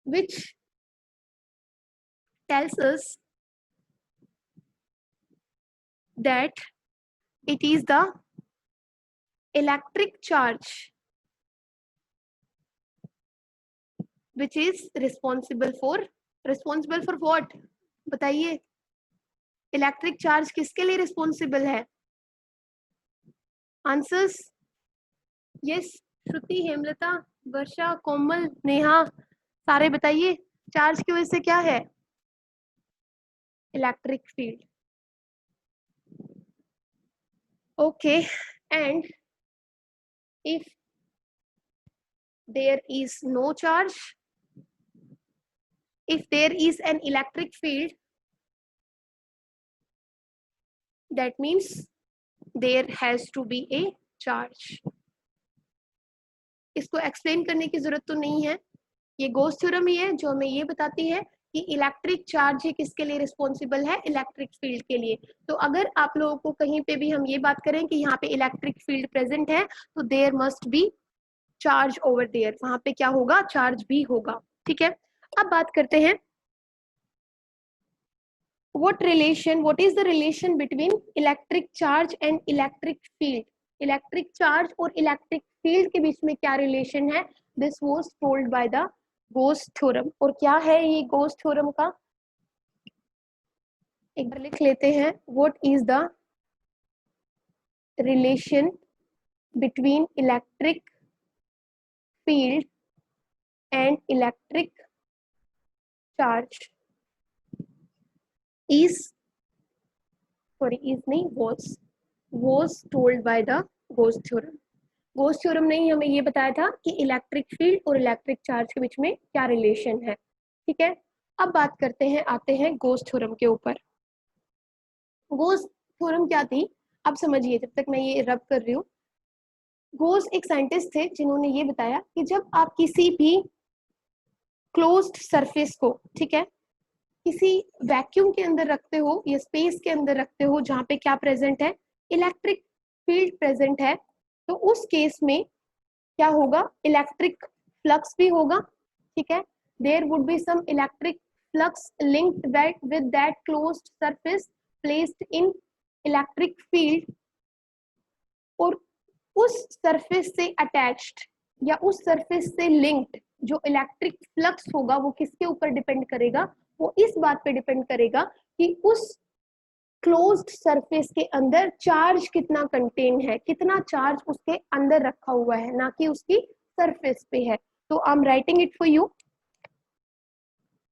which tells us that it is the electric charge which is responsible for what, बताइए, इलेक्ट्रिक चार्ज किसके लिए रिस्पॉन्सिबल है? आंसर्स, यस, श्रुति, हेमलता, वर्षा, कोमल, नेहा, सारे बताइए, चार्ज की वजह से क्या है? Electric field. Okay, and if there is no charge, if there is an electric field, that means there has to be a charge। इसको एक्सप्लेन करने की जरूरत तो नहीं है, ये गोस थ्योरम ही है जो हमें ये बताती है कि इलेक्ट्रिक चार्ज किसके लिए रिस्पॉन्सिबल है, इलेक्ट्रिक फील्ड के लिए। तो अगर आप लोगों को कहीं पे भी हम ये बात करें कि यहाँ पे इलेक्ट्रिक फील्ड प्रेजेंट है तो there must be charge over there, वहां पे क्या होगा, चार्ज भी होगा। ठीक है, अब बात करते हैं what is the relation between electric charge and electric field। Electric charge और इलेक्ट्रिक फील्ड के बीच में क्या रिलेशन है, this was told by the goes theorem. और क्या है ये गोस थ्योरम का, एक बार लिख लेते हैं, what is the relation between electric field and electric charge is, sorry is नहीं, was told by the Gauss theorem। Gauss theorem ने ही हमें ये बताया था कि इलेक्ट्रिक फील्ड और इलेक्ट्रिक चार्ज के बीच में क्या रिलेशन है। ठीक है, अब बात करते हैं, आते हैं Gauss theorem के ऊपर। Gauss theorem क्या थी, अब समझिए जब तक मैं ये रब कर रही हूँ। Gauss एक साइंटिस्ट थे जिन्होंने ये बताया कि जब आप किसी भी क्लोज्ड सरफेस को, ठीक है, किसी वैक्यूम के अंदर रखते हो या स्पेस के अंदर रखते हो जहां पे क्या प्रेजेंट है, इलेक्ट्रिक फील्ड प्रेजेंट है, तो उस केस में क्या होगा, इलेक्ट्रिक फ्लक्स भी होगा, ठीक है, there would be some electric flux linked with that closed surface placed in electric field, और उस सरफेस से अटैच्ड या उस सरफेस से लिंक्ड जो इलेक्ट्रिक फ्लक्स होगा वो किसके ऊपर डिपेंड करेगा, वो इस बात पे डिपेंड करेगा कि उस क्लोज्ड सरफेस के अंदर चार्ज कितना कंटेन है, कितना चार्ज उसके अंदर रखा हुआ है, ना कि उसकी सरफेस पे है। तो I am writing it for you.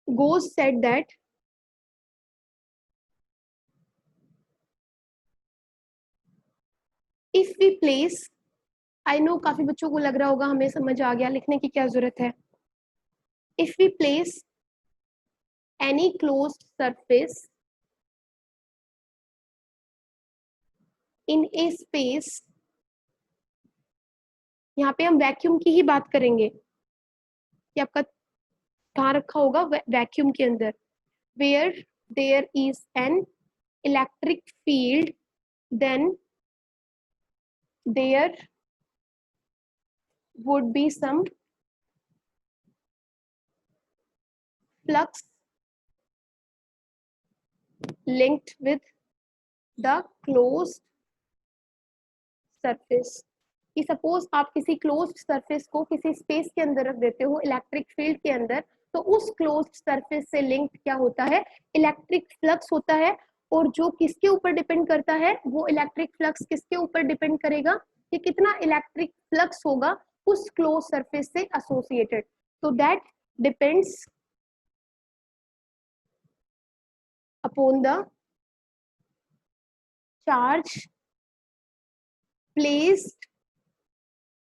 Gauss said that if we place, I know काफी बच्चों को लग रहा होगा हमें समझ आ गया, लिखने की क्या जरूरत है। If we place any closed surface in a space, यहाँ पे हम वैक्यूम की ही बात करेंगे कि आपका कहाँ रखा होगा, वैक्यूम के अंदर, where there is an electric field, then there would be some flux linked with the closed surface। कि सपोज आप किसी क्लोज्ड सरफेस को किसी स्पेस के अंदर रख देते हो इलेक्ट्रिक फील्ड के अंदर, तो उस क्लोज्ड सरफेस से लिंक्ड क्या होता है, इलेक्ट्रिक फ्लक्स होता है। और जो किसके ऊपर डिपेंड करता है, वो इलेक्ट्रिक फ्लक्स किसके ऊपर डिपेंड करेगा कि कितना इलेक्ट्रिक फ्लक्स होगा उस क्लोज सरफेस से एसोसिएटेड। तो that depends upon the charge placed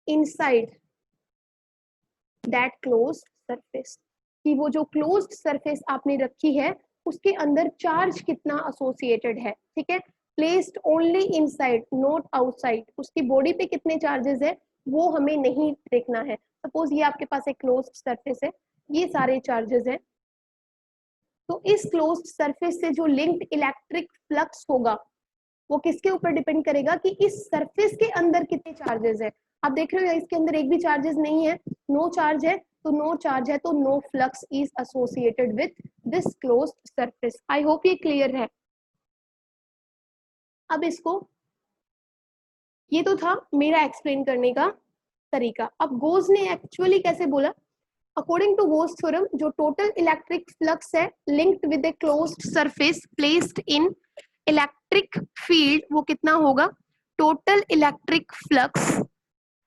inside that closed surface. कि वो जो क्लोज्ड सरफेस आपने रखी है उसके अंदर चार्ज कितना एसोसिएटेड है, ठीक है, placed only inside not outside. उसकी बॉडी पे कितने चार्जेस है वो हमें नहीं देखना है। सपोज ये आपके पास एक क्लोज्ड सरफेस है, ये सारे चार्जेस हैं, तो इस क्लोज्ड सरफेस से जो लिंक्ड इलेक्ट्रिक फ्लक्स होगा वो किसके ऊपर डिपेंड करेगा कि इस सरफेस के अंदर कितने चार्जेस है। आप देख रहे हो इसके अंदर एक भी चार्जेस नहीं है, नो चार्ज है, तो नो चार्ज है तो no flux is associated with this closed surface. I hope ये क्लियर है। अब इसको, ये तो था मेरा एक्सप्लेन करने का तरीका। अब गोज ने एक्चुअली कैसे बोला, अकॉर्डिंग टू गोज थ्योरम जो टोटल इलेक्ट्रिक फ्लक्स है linked with a closed surface placed in electric field, वो कितना होगा, total electric flux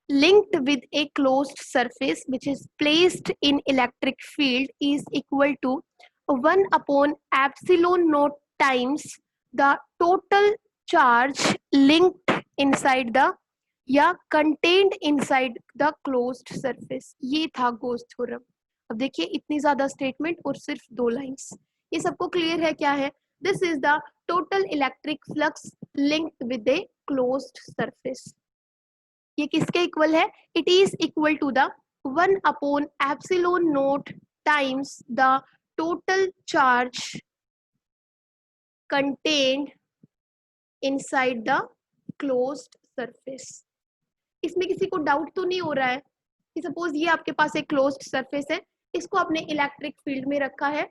linked with a closed surface which is placed in electric field is equal to 1 upon epsilon naught times the total charge linked inside the या contained inside the closed surface। ये था गोस थ्योरम। अब देखिए इतनी ज्यादा स्टेटमेंट और सिर्फ 2 लाइंस, ये सबको क्लियर है क्या है, this is the total electric flux linked with a closed surface. ये किसके इक्वल है, it is equal to the 1 upon epsilon naught times the total charge contained inside the closed surface. इसमें किसी को डाउट तो नहीं हो रहा है कि सपोज ये आपके पास एक क्लोज्ड सरफेस है, इसको आपने इलेक्ट्रिक फील्ड में रखा है,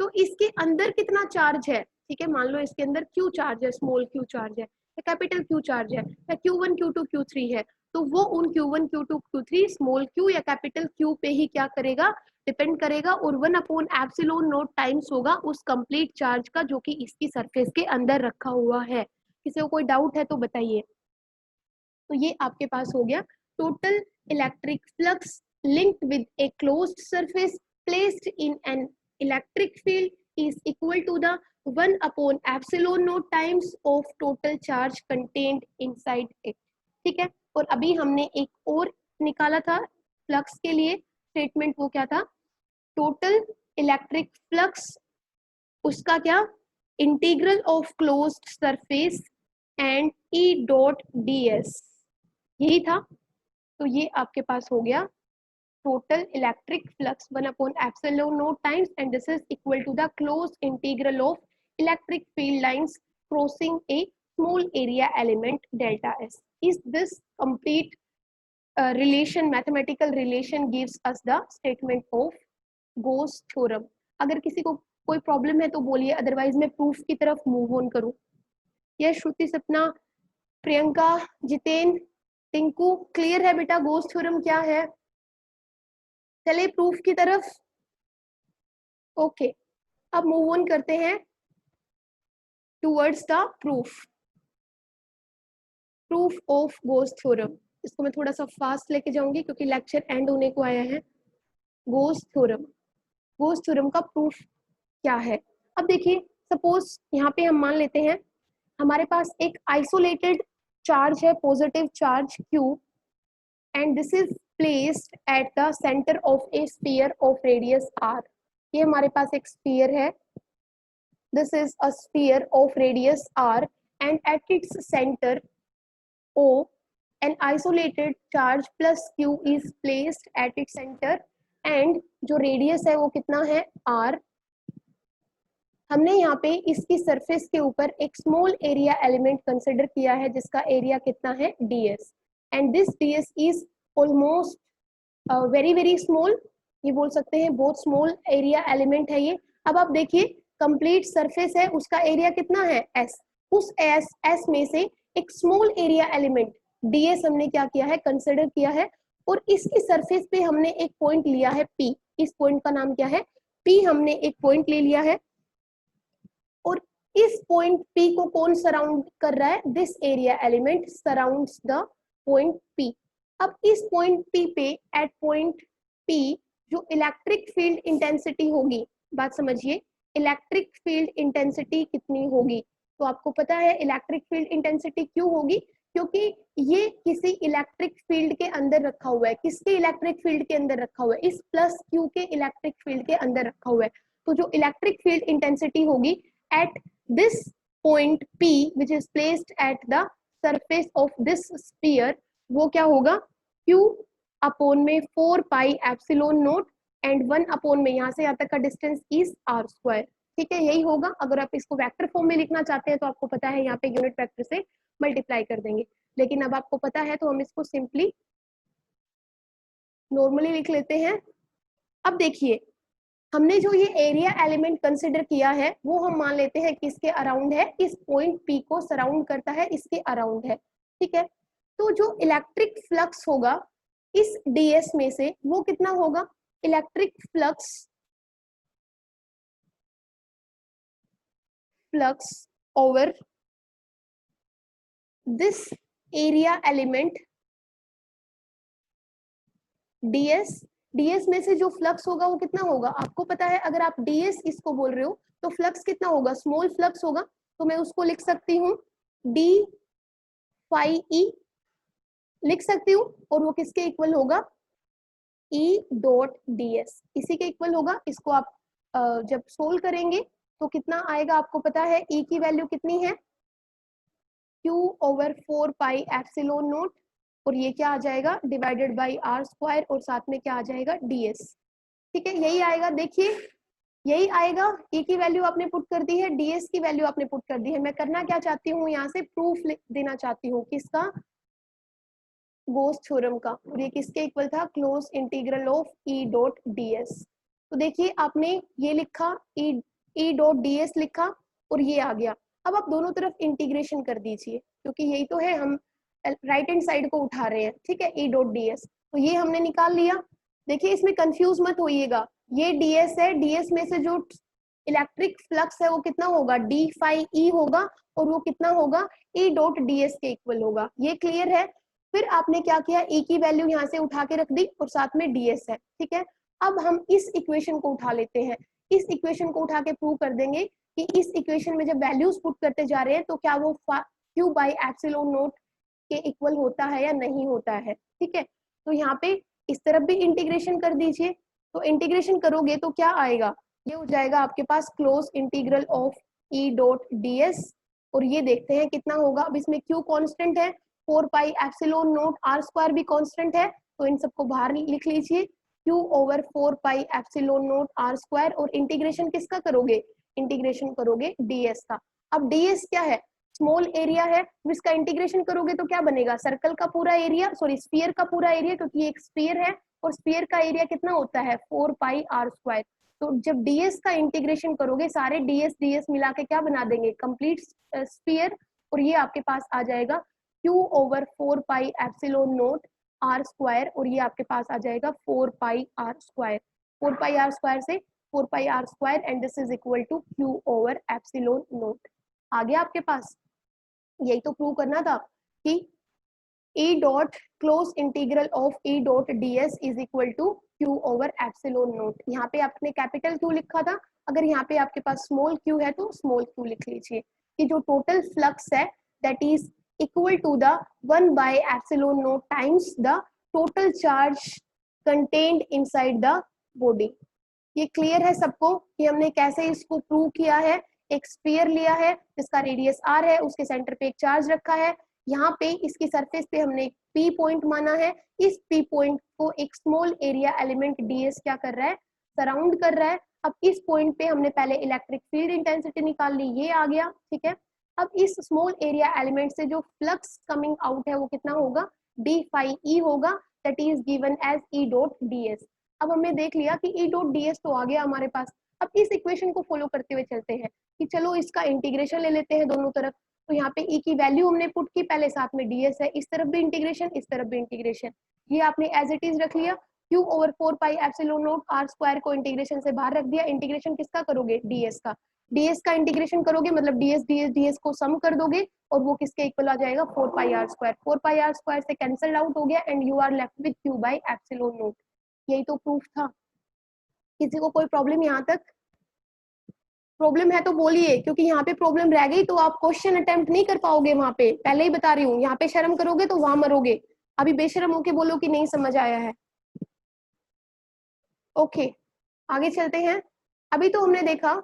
तो इसके अंदर कितना चार्ज है, ठीक है, मान लो इसके अंदर क्यू चार्ज है, स्मॉल क्यू चार्ज है या कैपिटल क्यू चार्ज है या Q1 Q2 Q3 है, तो वो उन Q1 Q2 Q3 small Q या कैपिटल क्यू पे ही क्या करेगा, डिपेंड करेगा, और 1 अपॉन एप्सिलॉन नॉट टाइम्स होगा उस कंप्लीट चार्ज का जो कि इसकी सरफेस के अंदर रखा हुआ है। किसी को कोई डाउट है तो बताइए। तो ये आपके पास हो गया total electric flux linked with a closed surface placed in an electric field is equal to the 1 upon epsilon naught times of total charge contained inside it। ठीक है, और अभी हमने एक और निकाला था फ्लक्स के लिए स्टेटमेंट, वो क्या था, टोटल इलेक्ट्रिक फ्लक्स, उसका क्या, integral of closed surface and E dot ds, यही था। तो ये आपके पास हो गया total electric flux 1 upon epsilon naught times, and this is equal to the closed integral of electric field lines crossing a small area element delta s। Is this complete relation, mathematical relation gives us the statement of Gauss theorem. अगर किसी को कोई प्रॉब्लम है तो बोलिए, अदरवाइज मैं प्रूफ की तरफ मूव ऑन करूं. ये श्रुति, सपना, प्रियंका, जितेन, टिंकू, क्लियर है बेटा गॉस थ्योरम क्या है? चले प्रूफ की तरफ. ओके, अब मूव ऑन करते हैं towards the proof. Proof of Gauss theorem. इसको मैं थोड़ा सा फास्ट लेके जाऊंगी क्योंकि लेक्चर एंड होने को आया है. गॉस थ्योरम, गॉस थ्योरम का प्रूफ क्या है? अब देखिए, सपोज यहाँ पे हम मान लेते हैं हमारे पास एक आइसोलेटेड चार्ज है, positive charge Q, and this is placed at the centre of A sphere of radius R. ये हमारे पास एक स्फीयर है, this is a sphere of radius R, and at its centre O, an isolated charge plus Q is placed at its center, and जो रेडियस है वो कितना है R. हमने यहाँ पे इसकी सरफेस के ऊपर एक स्मॉल एरिया एलिमेंट कंसिडर किया है जिसका एरिया कितना है ds, and this ds is almost very very small. ये बोल सकते हैं बहुत स्मॉल एरिया एलिमेंट है ये. अब आप देखिए, कंप्लीट सरफेस है, उसका एरिया कितना है s. उस s में से एक स्मॉल एरिया एलिमेंट ds हमने क्या किया है, कंसिडर किया है, और इसकी सरफेस पे हमने एक पॉइंट लिया है p. इस पॉइंट का नाम क्या है, p. हमने एक पॉइंट ले लिया है और इस पॉइंट P को कौन सराउंड कर रहा है, this area element surrounds the point P. अब इस पॉइंट P पे, एट पॉइंट P, जो इलेक्ट्रिक फील्ड इंटेंसिटी होगी, बात समझिए, इलेक्ट्रिक फील्ड इंटेंसिटी कितनी होगी? तो आपको पता है इलेक्ट्रिक फील्ड इंटेंसिटी क्यों होगी, क्योंकि ये किसी इलेक्ट्रिक फील्ड के अंदर रखा हुआ है. किसके इलेक्ट्रिक फील्ड के अंदर रखा हुआ है? इस प्लस Q के इलेक्ट्रिक फील्ड के अंदर रखा हुआ है. तो जो इलेक्ट्रिक फील्ड इंटेंसिटी होगी at this point P, which is placed at the surface of this sphere, वो क्या होगा, Q अपॉन में 4 pi epsilon note, and 1 upon में यहाँ से यहाँ तक का डिस्टेंस इज R स्क्वायर. ठीक है, यही होगा. अगर आप इसको वेक्टर फॉर्म में लिखना चाहते हैं तो आपको पता है यहाँ पे यूनिट वेक्टर से मल्टीप्लाई कर देंगे, लेकिन अब आपको पता है तो हम इसको सिंपली नॉर्मली लिख लेते हैं. अब देखिए, हमने जो ये एरिया एलिमेंट कंसिडर किया है वो हम मान लेते हैं किसके अराउंड है, इस पॉइंट P को सराउंड करता है, इसके अराउंड है. ठीक है, तो जो इलेक्ट्रिक फ्लक्स होगा इस ds में से वो कितना होगा, electric flux over this area element ds में से जो फ्लक्स होगा वो कितना होगा, आपको पता है. अगर आप ds इसको बोल रहे हो तो फ्लक्स कितना होगा, स्मॉल फ्लक्स होगा. तो मैं उसको लिख सकती हूँ d phi e लिख सकती हूँ, और वो किसके इक्वल होगा, E डॉट ds, इसी के इक्वल होगा. इसको आप जब सोल्व करेंगे तो कितना आएगा, आपको पता है E की वैल्यू कितनी है, Q over 4 pi epsilon note, और ये क्या आ जाएगा, डिवाइडेड बाई R स्क्वायर, और साथ में क्या आ जाएगा ds. ठीक है, यही आएगा. देखिए यही आएगा. E की वैल्यू आपने पुट कर दी है, ds की वैल्यू आपने पुट कर दी है. मैं करना क्या चाहती हूँ, यहाँ से प्रूफ देना चाहती हूँ किसका, गॉस थ्योरम का. और ये किसके इक्वल था, close integral of E dot ds. तो देखिए आपने ये लिखा, E डॉट ds लिखा, और ये आ गया. अब आप दोनों तरफ इंटीग्रेशन कर दीजिए, क्योंकि यही तो है, हम राइट हैंड साइड को उठा रहे हैं. ठीक है, E डॉट ds, तो ये हमने निकाल लिया. देखिए इसमें कंफ्यूज मत होइएगा, ये ds है, ds में से जो इलेक्ट्रिक फ्लक्स है वो कितना होगा, d phi e होगा, और वो कितना होगा, E डॉट ds के इक्वल होगा. ये क्लियर है. फिर आपने क्या किया, E की वैल्यू यहाँ से उठा के रख दी, और साथ में ds है. ठीक है, अब हम इस इक्वेशन को उठा लेते हैं. इस इक्वेशन को उठा के प्रूव कर देंगे कि इस इक्वेशन में जब वैल्यूज पुट करते जा रहे हैं तो क्या वो Q बाई एप्सिलॉन नोट के इक्वल होता है या नहीं होता है. ठीक है, तो यहाँ पे इस तरफ भी इंटीग्रेशन कर दीजिए. तो इंटीग्रेशन करोगे तो क्या आएगा, ये हो जाएगा आपके पास close integral of E dot ds, और ये देखते हैं कितना होगा. अब इसमें Q कांस्टेंट है, 4 pi epsilon note, R square भी कांस्टेंट है, तो इन सबको बाहर लिख लीजिए. Q over 4 pi epsilon note R square, और इंटीग्रेशन किसका करोगे, इंटीग्रेशन करोगे ds का. अब ds क्या है, स्मॉल एरिया है, इसका इंटीग्रेशन करोगे तो क्या बनेगा, सर्कल का पूरा एरिया, सॉरी स्फीयर का पूरा एरिया, क्योंकि ये एक स्फीयर है और स्फीयर का एरिया कितना होता है 4 पाई आर स्क्वायर। तो जब ds का इंटीग्रेशन करोगे सारे ds मिला के क्या बना देंगे, कंप्लीट स्फीयर, और ये आपके पास आ जाएगा q over 4 pi epsilon not r square, और ये आपके पास आ जाएगा 4 pi r square, 4 pi r square से 4 pi r square, and this is equal to q over epsilon not. आ गया आपके पास, यही तो प्रूव करना था कि E dot close integral of E dot ds is equal to q over epsilon naught. यहाँ पे आपने कैपिटल Q लिखा था, अगर यहाँ पे आपके पास स्मॉल q है तो स्मॉल q लिख लीजिए कि जो टोटल फ्लक्स है that is equal to the 1 by epsilon naught times the total charge contained inside the body. ये क्लियर है सबको कि हमने कैसे इसको प्रूव किया है। एक स्फीयर लिया है जिसका रेडियस r है, उसके सेंटर पे एक चार्ज रखा है, यहाँ पे इसकी सरफेस पे हमने एक P पॉइंट माना है, इस P पॉइंट को एक स्मॉल एरिया एलिमेंट ds क्या कर रहा है, सराउंड कर रहा है। अब इस पॉइंट पे हमने पहले इलेक्ट्रिक फील्ड इंटेंसिटी निकाल ली, ये आ गया, ठीक है। अब इस स्मॉल एरिया एलिमेंट से जो फ्लक्स कमिंग आउट है वो कितना होगा, d phi e होगा, that is given as E dot ds। अब हमने देख लिया कि E डॉट ds तो आ गया हमारे पास। अब इस इक्वेशन को फॉलो करते हुए चलते हैं कि चलो इसका इंटीग्रेशन ले लेते हैं दोनों तरफ। तो यहाँ पे E की वैल्यू हमने पुट की, पहले साथ में ds है, इस तरफ भी इंटीग्रेशन, इस तरफ भी इंटीग्रेशन, ये आपने एज इट इज रख लिया। q over 4 pi epsilon not r square को इंटीग्रेशन से बाहर रख दिया। इंटीग्रेशन किसका करोगे, ds का इंटीग्रेशन करोगे मतलब ds को सम कर दोगे और वो किसके इक्वल आ जाएगा, 4 pi r square. 4 pi r square से कैंसल आउट हो गया and you are left with q by epsilon naught. यही तो प्रूफ था। किसी को कोई प्रॉब्लम यहाँ तक? प्रॉब्लम है तो बोलिए, क्योंकि यहाँ पे प्रॉब्लम रह गई तो आप क्वेश्चन अटेम्प्ट नहीं कर पाओगे वहां पे, पहले ही बता रही हूँ। यहाँ पे शर्म करोगे तो वहां मरोगे। अभी बेशर्म होके बोलो कि नहीं समझ आया है। ओके, आगे चलते हैं। अभी तो हमने देखा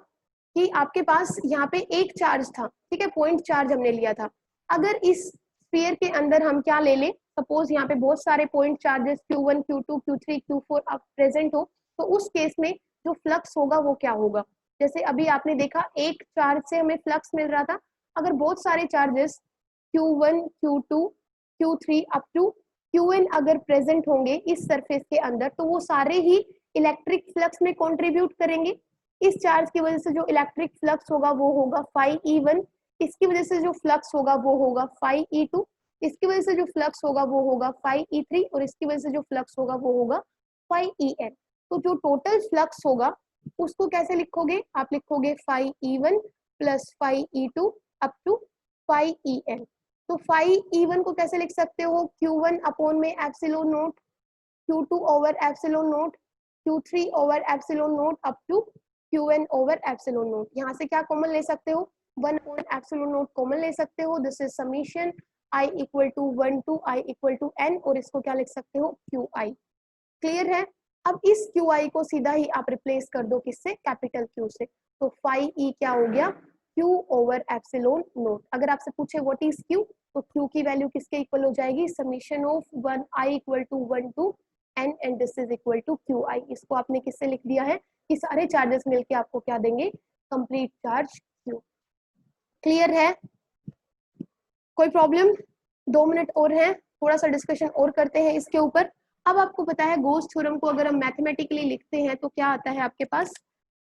कि आपके पास यहाँ पे एक चार्ज था, ठीक है, पॉइंट चार्ज हमने लिया था। अगर इस स्फीयर के अंदर हम क्या ले लें, सपोज यहाँ पे बहुत सारे point charges Q1 Q2 Q3 Q4 अब प्रेजेंट हो, तो उस केस में जो फ्लक्स होगा वो क्या होगा। जैसे अभी आपने देखा एक चार्ज से हमें फ्लक्स मिल रहा था, अगर बहुत सारे charges Q1 Q2 Q3 up to Qn अगर प्रेजेंट होंगे इस सरफेस के अंदर, तो वो सारे ही इलेक्ट्रिक फ्लक्स में कंट्रीब्यूट करेंगे। इस चार्ज की वजह से जो इलेक्ट्रिक फ्लक्स होगा वो होगा phi E1, इसकी वजह से जो फ्लक्स होगा वो होगा phi E2, इसकी वजह से जो फ्लक्स होगा वो होगा phi E3, और इसकी वजह से जो फ्लक्स होगा वो होगा phi En। तो जो टोटल फ्लक्स होगा उसको कैसे लिखोगे, आप लिखोगे phi E1 plus phi E2 up to phi En। तो phi E1 को कैसे लिख सकते हो, Q1 अपॉन में epsilon naught, Q2 over epsilon naught, Q3 over epsilon naught up to Qn over epsilon naught. यहाँ से क्या कॉमन ले सकते हो, 1 अपॉन एप्सिलॉन नोट कॉमन ले सकते हो। This is summation i equal to 1 to i equal to n, और इसको क्या लिख सकते हो, Qi। क्लियर है। अब इस Qi को सीधा ही आप रिप्लेस कर दो किससे, कैपिटल Q से। तो phi e क्या हो गया, Q ओवर एप्सिलॉन नोट। अगर आपसे पूछे व्हाट इज Q, तो Q की वैल्यू किसके इक्वल हो जाएगी, summation of 1 i equal to 1 to n and this is equal to Qi। इसको आपने किससे लिख दिया है कि सारे चार्जेस मिलके आपको क्या देंगे, कंप्लीट चार्ज Q। क्लियर है, कोई प्रॉब्लम? 2 मिनट और हैं, थोड़ा सा डिस्कशन और करते हैं इसके ऊपर। अब आपको पता है गोस थ्योरम को अगर हम मैथमेटिकली लिखते हैं तो क्या आता है आपके पास,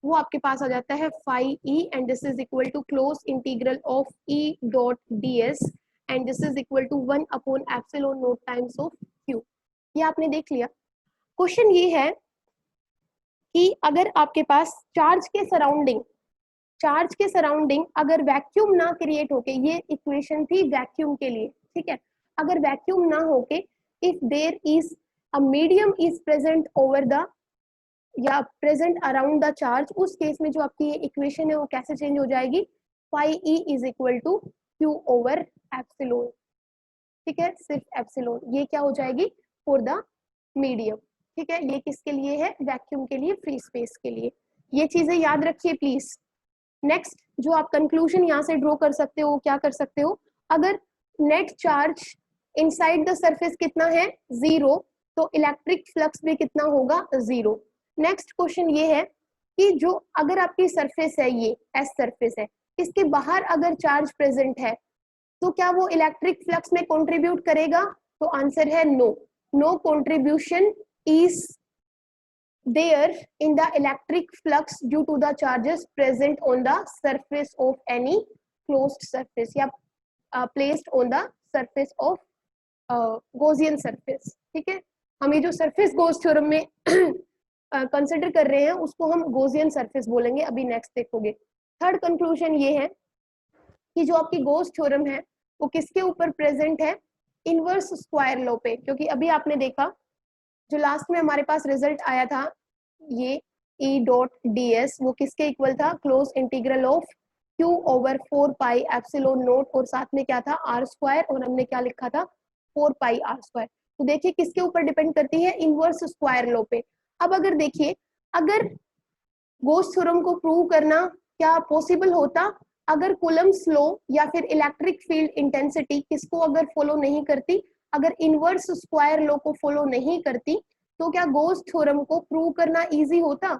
वो आपके पास आ जाता है phi e and this is equal to close integral of E dot ds and this is equal to 1 upon epsilon naught times of Q। ये आपने देख लिया। क्वेश्चन ये है कि अगर आपके पास चार्ज के सराउंडिंग अगर वैक्यूम ना क्रिएट होके, ये इक्वेशन थी वैक्यूम के लिए, ठीक है, अगर वैक्यूम ना होके if there is a medium is present over the या प्रेजेंट अराउंड द चार्ज, उस केस में जो आपकी ये इक्वेशन है वो कैसे चेंज हो जाएगी, phi e is equal to Q over epsilon, ठीक है, सिर्फ एप्सिलॉन, ये क्या हो जाएगी फॉर द मीडियम, ठीक है। ये किसके लिए है, वैक्यूम के लिए, फ्री स्पेस के लिए। ये चीजें याद रखिए प्लीज। नेक्स्ट जो आप कंक्लूजन यहाँ से ड्रॉ कर सकते हो, क्या कर सकते हो, अगर net charge inside the surface कितना है 0, तो इलेक्ट्रिक फ्लक्स भी कितना होगा 0। नेक्स्ट क्वेश्चन ये है कि जो अगर आपकी सरफेस है, ये एस सरफेस है, इसके बाहर अगर चार्ज प्रेजेंट है तो क्या वो इलेक्ट्रिक फ्लक्स में कंट्रीब्यूट करेगा? तो आंसर है no, no contribution is there in the electric flux due to the charges present on the surface of any closed surface या placed on the surface of Gaussian surface. ठीक है, हम ये जो सरफेस गोस थ्योरम में कंसिडर कर रहे हैं उसको हम Gaussian surface बोलेंगे, अभी नेक्स्ट देखोगे. थर्ड कंक्लूजन ये है कि जो आपकी गोस थ्योरम है वो किसके ऊपर प्रेजेंट है? इनवर्स स्क्वायर लॉ पे. क्योंकि अभी आपने देखा जो लास्ट में हमारे पास रिजल्ट आया था ये E डॉट डी एस वो किसके इक्वल था? Close integral of Q over 4 pi epsilon note और साथ में क्या था? R स्क्वायर, और हमने क्या लिखा था? 4 पाई R स्क्वायर. तो देखिए किसके ऊपर डिपेंड करती है? इनवर्स स्क्वायर लॉ पे. अब अगर देखिए, अगर गोस थ्योरम को प्रूव करना क्या पॉसिबल होता अगर कूलम्स लॉ या फिर इलेक्ट्रिक फील्ड इंटेंसिटी किसको अगर फॉलो नहीं करती, अगर इनवर्स स्क्वायर लॉ को फॉलो नहीं करती, तो क्या गोस थ्योरम को प्रूव करना इजी होता?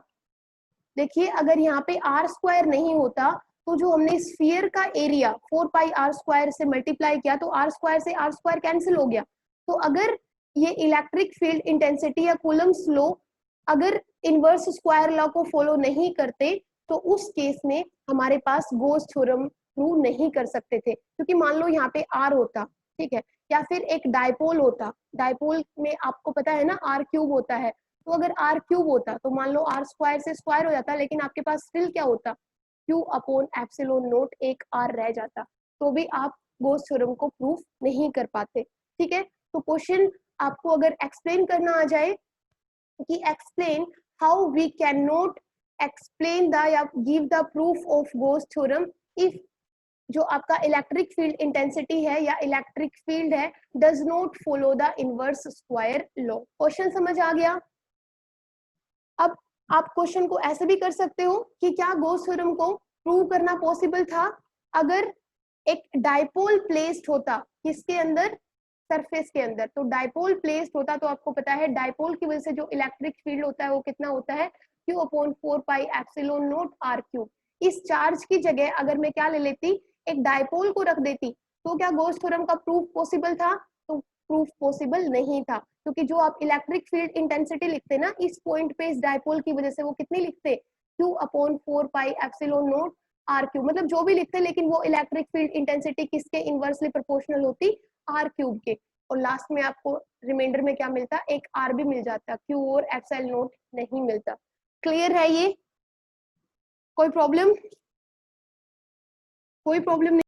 देखिए अगर यहाँ पे आर स्क्वायर नहीं होता तो जो हमने स्फीयर का एरिया 4 पाई आर स्क्वायर से मल्टीप्लाई किया तो आर स्क्वायर से आर स्क्वायर कैंसिल हो गया. तो अगर ये इलेक्ट्रिक फील्ड इंटेंसिटी या कूलम्स लॉ अगर इनवर्स स्क्वायर लॉ को फॉलो नहीं करते तो उस केस में हमारे पास गोस थ्योरम प्रूव नहीं कर सकते थे. क्योंकि मान लो यहाँ पे आर होता, ठीक है, या फिर एक डायपोल होता, डायपोल में आपको पता है ना आर क्यूब होता है, तो अगर आर क्यूब होता तो मान लो आर स्क्वायर से स्क्वायर हो जाता, लेकिन आपके पास स्टिल क्या होता? क्यू अपॉन एप्सिलॉन नोट एक आर रह जाता, तो भी आप गोस थ्योरम को प्रूफ नहीं कर पाते. ठीक है, तो क्वेश्चन आपको अगर एक्सप्लेन करना आ जाए कि explain how we can not explain the या give the proof of Gauss theorem if जो आपका इलेक्ट्रिक फील्ड इंटेंसिटी है या इलेक्ट्रिक फील्ड है does not follow the inverse square law. Question समझ आ गया? अब आप क्वेश्चन को ऐसे भी कर सकते हो कि क्या गोस थ्योरम को प्रूव करना पॉसिबल था अगर एक डायपोल प्लेस्ड होता किसके अंदर? सरफेस के अंदर. तो डायपोल प्लेस्ड होता तो आपको पता है डायपोल की वजह से जो इलेक्ट्रिक फील्ड होता है वो कितना होता है? Q upon 4 pi epsilon naught R cube. इस चार्ज की जगह अगर मैं क्या ले लेती? एक डायपोल को रख देती, तो क्या गोस थ्योरम का प्रूफ पॉसिबल था? तो प्रूफ पॉसिबल नहीं था, क्योंकि जो आप इलेक्ट्रिक फील्ड इंटेंसिटी लिखते ना इस पॉइंट पे इस डायपोल की वजह से वो कितनी लिखते? Q upon 4 pi epsilon naught R cube. मतलब जो भी लिखते लेकिन वो इलेक्ट्रिक फील्ड इंटेंसिटी किसके इनवर्सली प्रोपोर्शनल होती? आर क्यूब के. और लास्ट में आपको रिमाइंडर में क्या मिलता? एक आर भी मिल जाता, क्यू और एप्सिलॉन नोट नहीं मिलता. क्लियर है ये? कोई प्रॉब्लम? कोई प्रॉब्लम